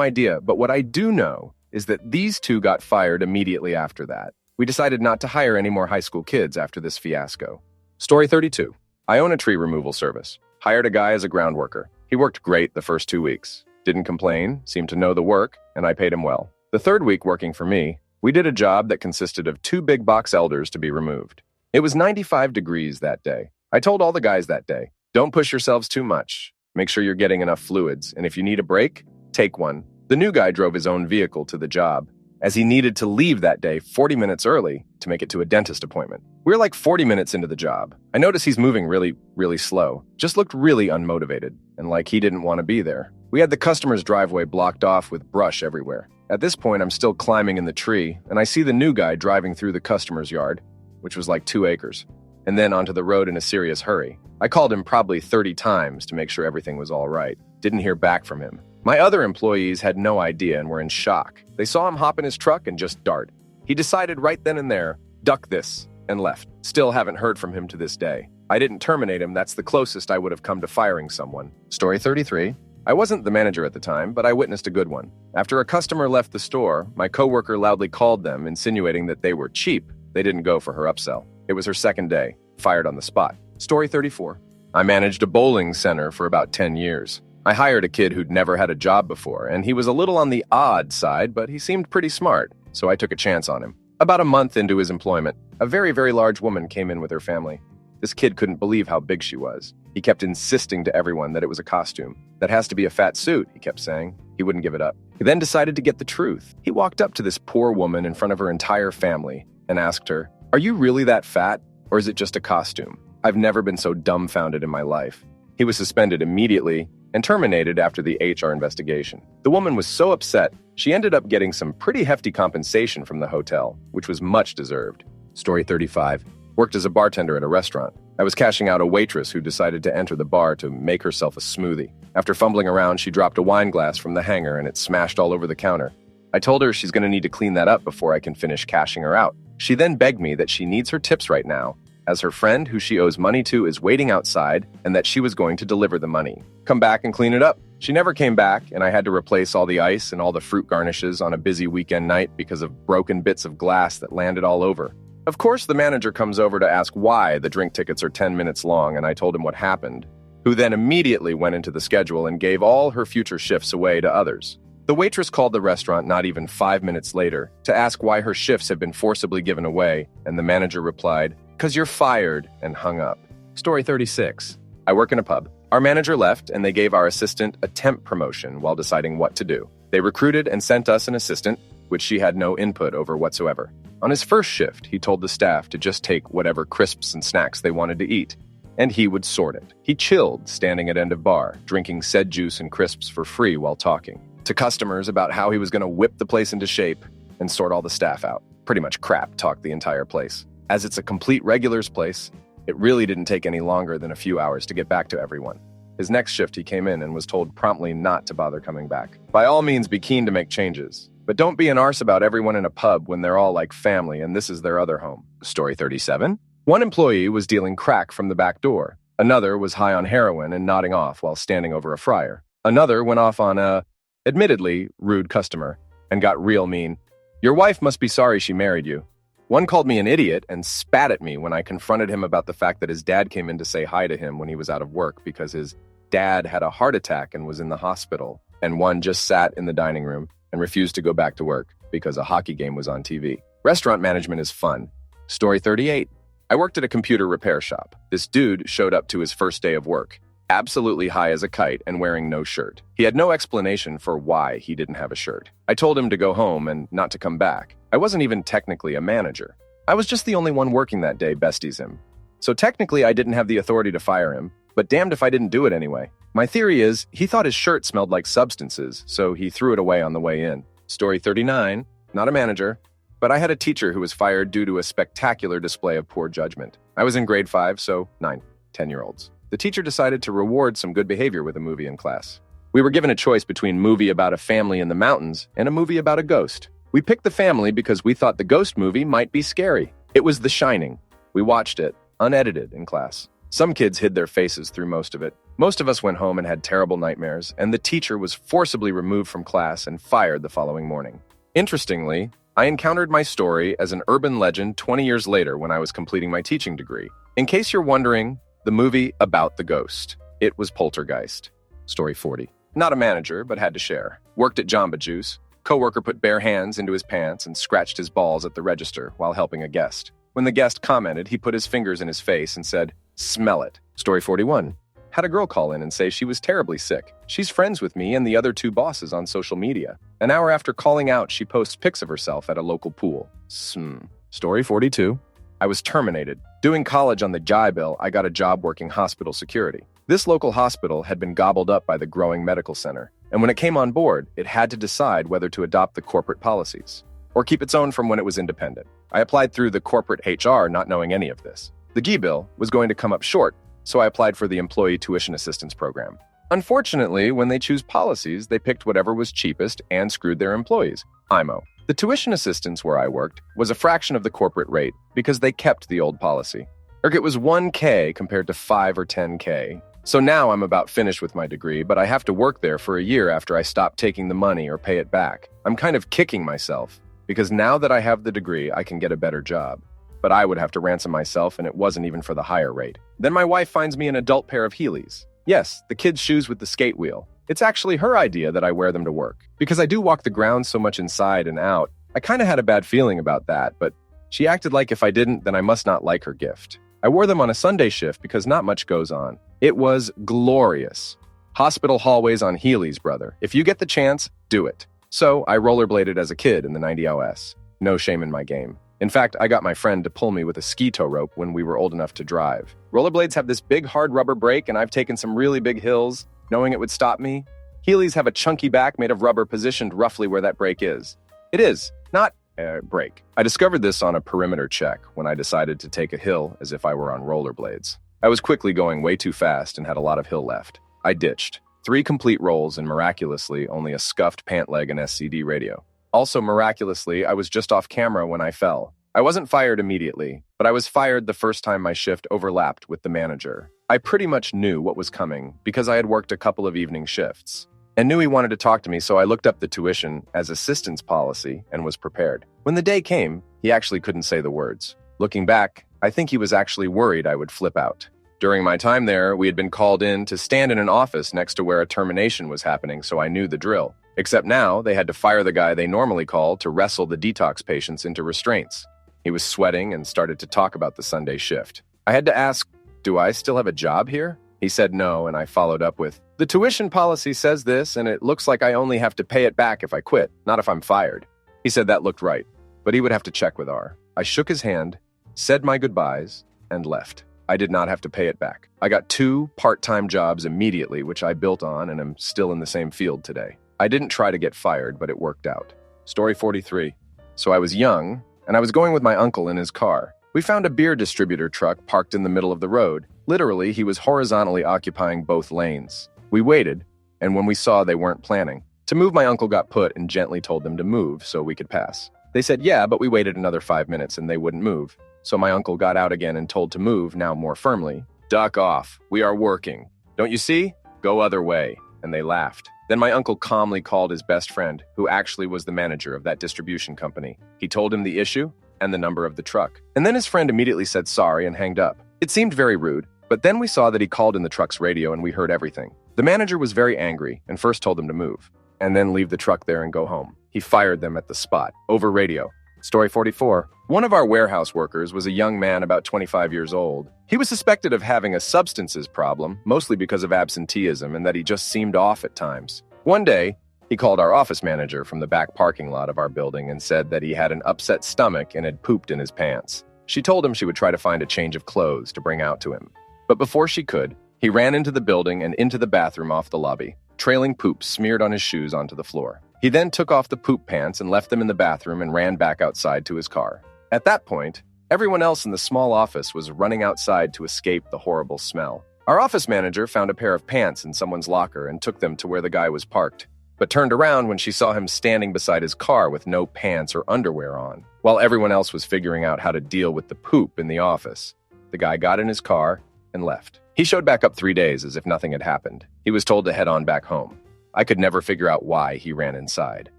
idea, but what I do know is that these 2 got fired immediately after that. We decided not to hire any more high school kids after this fiasco. Story 32. I own a tree removal service. Hired a guy as a ground worker. He worked great the first 2 weeks. Didn't complain, seemed to know the work, and I paid him well. The 3rd week working for me, we did a job that consisted of 2 big box elders to be removed. It was 95 degrees that day. I told all the guys that day, don't push yourselves too much. Make sure you're getting enough fluids, and if you need a break, take one. The new guy drove his own vehicle to the job, as he needed to leave that day 40 minutes early to make it to a dentist appointment. We were like 40 minutes into the job. I noticed he's moving really slow. Just looked really unmotivated, and like he didn't want to be there. We had the customer's driveway blocked off with brush everywhere. At this point, I'm still climbing in the tree, and I see the new guy driving through the customer's yard, which was like 2 acres, and then onto the road in a serious hurry. I called him probably 30 times to make sure everything was all right. Didn't hear back from him. My other employees had no idea and were in shock. They saw him hop in his truck and just dart. He decided right then and there, duck this, and left. Still haven't heard from him to this day. I didn't terminate him. That's the closest I would have come to firing someone. Story 33. I wasn't the manager at the time, but I witnessed a good one. After a customer left the store, my coworker loudly called them, insinuating that they were cheap. They didn't go for her upsell. It was her 2nd day. Fired on the spot. Story 34. I managed a bowling center for about 10 years. I hired a kid who'd never had a job before, and he was a little on the odd side, but he seemed pretty smart, so I took a chance on him. About a month into his employment, a very large woman came in with her family. This kid couldn't believe how big she was. He kept insisting to everyone that it was a costume. That has to be a fat suit, he kept saying. He wouldn't give it up. He then decided to get the truth. He walked up to this poor woman in front of her entire family and asked her, "Are you really that fat, or is it just a costume?" I've never been so dumbfounded in my life. He was suspended immediately and terminated after the HR investigation. The woman was so upset, she ended up getting some pretty hefty compensation from the hotel, which was much deserved. Story 35. Worked as a bartender at a restaurant. I was cashing out a waitress who decided to enter the bar to make herself a smoothie. After fumbling around, she dropped a wine glass from the hanger and it smashed all over the counter. I told her she's going to need to clean that up before I can finish cashing her out. She then begged me that she needs her tips right now, as her friend who she owes money to is waiting outside and that she was going to deliver the money. Come back and clean it up. She never came back, and I had to replace all the ice and all the fruit garnishes on a busy weekend night because of broken bits of glass that landed all over. Of course, the manager comes over to ask why the drink tickets are 10 minutes long, and I told him what happened, who then immediately went into the schedule and gave all her future shifts away to others. The waitress called the restaurant not even 5 minutes later to ask why her shifts had been forcibly given away, and the manager replied, "'Cause you're fired," and hung up. Story 36. I work in a pub. Our manager left, and they gave our assistant a temp promotion while deciding what to do. They recruited and sent us an assistant, which she had no input over whatsoever. On his first shift, he told the staff to just take whatever crisps and snacks they wanted to eat, and he would sort it. He chilled, standing at end of bar, drinking said juice and crisps for free while talking to customers about how he was going to whip the place into shape and sort all the staff out. Pretty much crap talk the entire place. As it's a complete regulars place, it really didn't take any longer than a few hours to get back to everyone. His next shift, he came in and was told promptly not to bother coming back. By all means, be keen to make changes, but don't be an arse about everyone in a pub when they're all like family and this is their other home. Story 37. One employee was dealing crack from the back door. Another was high on heroin and nodding off while standing over a fryer. Another went off on a, admittedly, rude customer and got real mean. Your wife must be sorry she married you. One called me an idiot and spat at me when I confronted him about the fact that his dad came in to say hi to him when he was out of work because his dad had a heart attack and was in the hospital. And one just sat in the dining room and refused to go back to work because a hockey game was on TV. Restaurant management is fun. Story 38. I worked at a computer repair shop. This dude showed up to his first day of work, absolutely high as a kite and wearing no shirt. He had no explanation for why he didn't have a shirt. I told him to go home and not to come back. I wasn't even technically a manager. I was just the only one working that day, besties him. So technically I didn't have the authority to fire him, but damned if I didn't do it anyway. My theory is he thought his shirt smelled like substances, so he threw it away on the way in. Story 39. Not a manager, but I had a teacher who was fired due to a spectacular display of poor judgment. I was in grade 5, so 9, 10-year-olds. The teacher decided to reward some good behavior with a movie in class. We were given a choice between a movie about a family in the mountains and a movie about a ghost. We picked the family because we thought the ghost movie might be scary. It was The Shining. We watched it, unedited, in class. Some kids hid their faces through most of it. Most of us went home and had terrible nightmares, and the teacher was forcibly removed from class and fired the following morning. Interestingly, I encountered my story as an urban legend 20 years later when I was completing my teaching degree. In case you're wondering, the movie about the ghost. It was Poltergeist. Story 40. Not a manager, but had to share. Worked at Jamba Juice. Coworker put bare hands into his pants and scratched his balls at the register while helping a guest. When the guest commented, he put his fingers in his face and said, "Smell it." Story 41. Had a girl call in and say she was terribly sick. She's friends with me and the other 2 bosses on social media. An hour after calling out, she posts pics of herself at a local pool. Story 42. I was terminated. Doing college on the GI Bill, I got a job working hospital security. This local hospital had been gobbled up by the growing medical center, and when it came on board, it had to decide whether to adopt the corporate policies or keep its own from when it was independent. I applied through the corporate HR not knowing any of this. The GI Bill was going to come up short, so I applied for the Employee Tuition Assistance Program. Unfortunately, when they choose policies, they picked whatever was cheapest and screwed their employees. IMO. The tuition assistance where I worked was a fraction of the corporate rate because they kept the old policy. It was $1K compared to $5 or $10K. So now I'm about finished with my degree, but I have to work there for a year after I stop taking the money or pay it back. I'm kind of kicking myself because now that I have the degree, I can get a better job. But I would have to ransom myself, and it wasn't even for the higher rate. Then my wife finds me an adult pair of Heelys. Yes, the kid's shoes with the skate wheel. It's actually her idea that I wear them to work. Because I do walk the ground so much inside and out, I kind of had a bad feeling about that, but she acted like if I didn't, then I must not like her gift. I wore them on a Sunday shift because not much goes on. It was glorious. Hospital hallways on Heelys, brother. If you get the chance, do it. So I rollerbladed as a kid in the 90 OS. No shame in my game. In fact, I got my friend to pull me with a ski tow rope when we were old enough to drive. Rollerblades have this big hard rubber brake, and I've taken some really big hills, knowing it would stop me. Heelys have a chunky back made of rubber positioned roughly where that brake is. It is, not a brake. I discovered this on a perimeter check when I decided to take a hill as if I were on rollerblades. I was quickly going way too fast and had a lot of hill left. I ditched 3 complete rolls and miraculously only a scuffed pant leg and SCD radio. Also, miraculously, I was just off camera when I fell. I wasn't fired immediately, but I was fired the first time my shift overlapped with the manager. I pretty much knew what was coming because I had worked a couple of evening shifts and knew he wanted to talk to me, so I looked up the tuition as assistance policy and was prepared. When the day came, he actually couldn't say the words. Looking back, I think he was actually worried I would flip out. During my time there, we had been called in to stand in an office next to where a termination was happening, so I knew the drill. Except now, they had to fire the guy they normally call to wrestle the detox patients into restraints. He was sweating and started to talk about the Sunday shift. I had to ask, "Do I still have a job here?" He said no, and I followed up with, "The tuition policy says this, and it looks like I only have to pay it back if I quit, not if I'm fired." He said that looked right, but he would have to check with R. I shook his hand, said my goodbyes, and left. I did not have to pay it back. I got 2 part-time jobs immediately, which I built on and am still in the same field today. I didn't try to get fired, but it worked out. Story 43. So I was young, and I was going with my uncle in his car. We found a beer distributor truck parked in the middle of the road. Literally, he was horizontally occupying both lanes. We waited, and when we saw they weren't planning to move, my uncle got put and gently told them to move so we could pass. They said, yeah, but we waited another 5 minutes and they wouldn't move. So my uncle got out again and told to move, now more firmly. "Duck off. We are working. Don't you see? Go other way." And they laughed. Then my uncle calmly called his best friend, who actually was the manager of that distribution company. He told him the issue and the number of the truck. And then his friend immediately said sorry and hanged up. It seemed very rude, but then we saw that he called in the truck's radio and we heard everything. The manager was very angry and first told them to move, and then leave the truck there and go home. He fired them at the spot, over radio. Story 44. One of our warehouse workers was a young man about 25 years old. He was suspected of having a substances problem, mostly because of absenteeism and that he just seemed off at times. One day, he called our office manager from the back parking lot of our building and said that he had an upset stomach and had pooped in his pants. She told him she would try to find a change of clothes to bring out to him. But before she could, he ran into the building and into the bathroom off the lobby, trailing poop smeared on his shoes onto the floor. He then took off the poop pants and left them in the bathroom and ran back outside to his car. At that point, everyone else in the small office was running outside to escape the horrible smell. Our office manager found a pair of pants in someone's locker and took them to where the guy was parked, but turned around when she saw him standing beside his car with no pants or underwear on, while everyone else was figuring out how to deal with the poop in the office. The guy got in his car and left. He showed back up 3 days as if nothing had happened. He was told to head on back home. I could never figure out why he ran inside.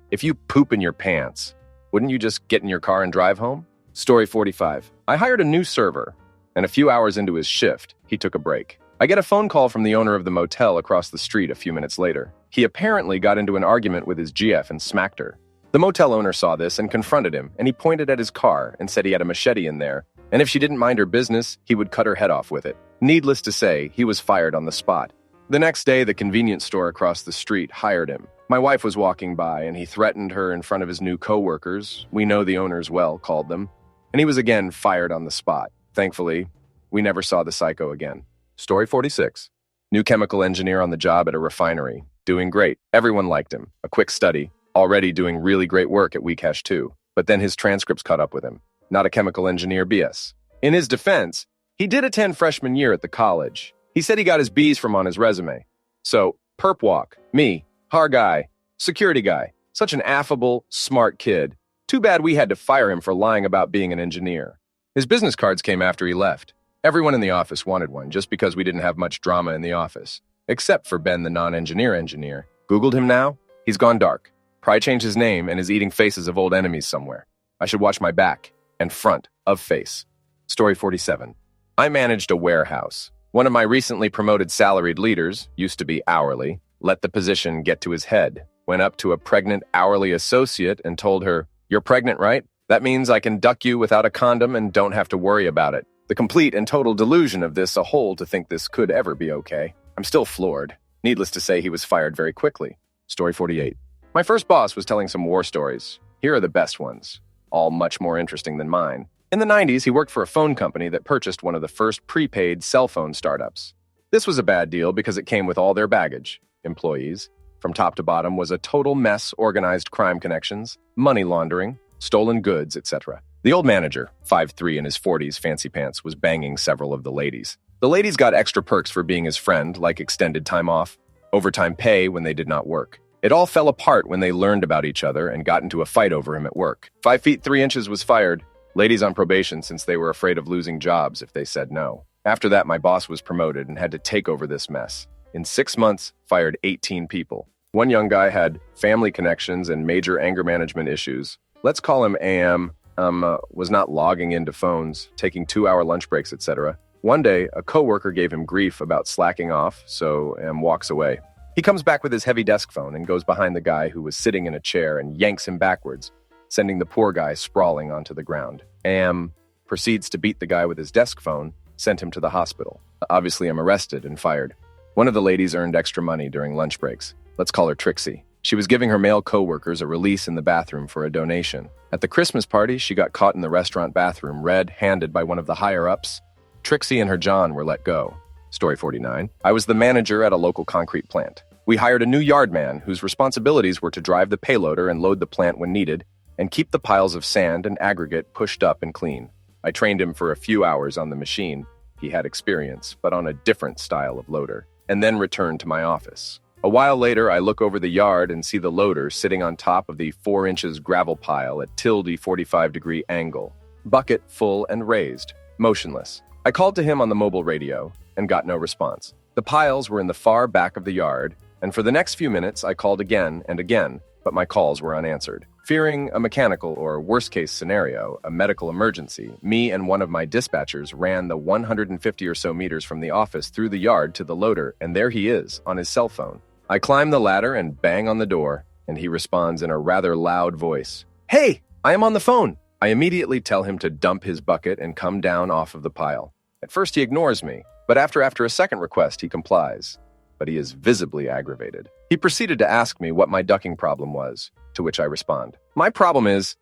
If you poop in your pants, wouldn't you just get in your car and drive home? Story 45. I hired a new server, and a few hours into his shift, he took a break. I get a phone call from the owner of the motel across the street a few minutes later. He apparently got into an argument with his GF and smacked her. The motel owner saw this and confronted him, and he pointed at his car and said he had a machete in there, and if she didn't mind her business, he would cut her head off with it. Needless to say, he was fired on the spot. The next day, the convenience store across the street hired him. My wife was walking by, and he threatened her in front of his new co-workers, we know the owners well, called them, and he was again fired on the spot. Thankfully, we never saw the psycho again. Story 46. New chemical engineer on the job at a refinery. Doing great. Everyone liked him. A quick study. Already doing really great work at WeCache 2. But then his transcripts caught up with him. Not a chemical engineer BS. In his defense, he did attend freshman year at the college. He said he got his B's from on his resume. So, perp walk. Me. Har guy. Security guy. Such an affable, smart kid. Too bad we had to fire him for lying about being an engineer. His business cards came after he left. Everyone in the office wanted one just because we didn't have much drama in the office. Except for Ben, the non-engineer engineer. Googled him now? He's gone dark. Probably changed his name and is eating faces of old enemies somewhere. I should watch my back and front of face. Story 47. I managed a warehouse. One of my recently promoted salaried leaders, used to be hourly, let the position get to his head, went up to a pregnant hourly associate and told her, "You're pregnant, right? That means I can duck you without a condom and don't have to worry about it." The complete and total delusion of this a whole to think this could ever be okay. I'm still floored. Needless to say, he was fired very quickly. Story 48. My first boss was telling some war stories. Here are the best ones. all much more interesting than mine. In the 90s, he worked for a phone company that purchased one of the first prepaid cell phone startups. This was a bad deal because it came with all their baggage. Employees, from top to bottom, was a total mess, organized crime connections, money laundering, stolen goods, etc. The old manager, 5'3" in his 40s, fancy pants, was banging several of the ladies. The ladies got extra perks for being his friend, like extended time off, overtime pay when they did not work. It all fell apart when they learned about each other and got into a fight over him at work. 5 feet 3 inches was fired. Ladies on probation since they were afraid of losing jobs if they said no. After that, my boss was promoted and had to take over this mess. In 6 months, fired 18 people. One young guy had family connections and major anger management issues. Let's call him AM. Was not logging into phones, taking 2-hour lunch breaks, etc. One day, a coworker gave him grief about slacking off, so AM walks away. He comes back with his heavy desk phone and goes behind the guy who was sitting in a chair and yanks him backwards, sending the poor guy sprawling onto the ground. AM proceeds to beat the guy with his desk phone, sent him to the hospital. Obviously, I'm arrested and fired. One of the ladies earned extra money during lunch breaks. Let's call her Trixie. She was giving her male coworkers a release in the bathroom for a donation. At the Christmas party, she got caught in the restaurant bathroom, red-handed by one of the higher-ups. Trixie and her John were let go. Story 49. I was the manager at a local concrete plant. We hired a new yard man whose responsibilities were to drive the payloader and load the plant when needed, and keep the piles of sand and aggregate pushed up and clean. I trained him for a few hours on the machine. He had experience, but on a different style of loader, and then returned to my office. A while later, I look over the yard and see the loader sitting on top of the 4 inches gravel pile at tilde 45-degree angle, bucket full and raised, motionless. I called to him on the mobile radio and got no response. The piles were in the far back of the yard, and for the next few minutes, I called again and again, but my calls were unanswered. Fearing a mechanical or worst-case scenario, a medical emergency, me and one of my dispatchers ran the 150 or so meters from the office through the yard to the loader, and there he is, on his cell phone. I climb the ladder and bang on the door, and he responds in a rather loud voice. "Hey, I am on the phone!" I immediately tell him to dump his bucket and come down off of the pile. At first he ignores me, but after a second request, he complies. But he is visibly aggravated. He proceeded to ask me what my ducking problem was, to which I respond. My problem is,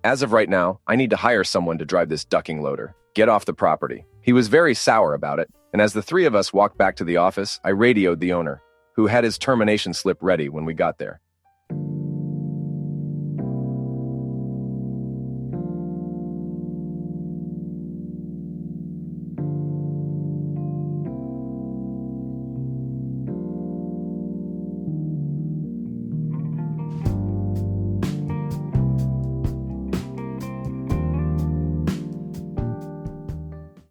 as of right now, I need to hire someone to drive this ducking loader. Get off the property. He was very sour about it, and as the 3 of us walked back to the office, I radioed the owner, who had his termination slip ready when we got there.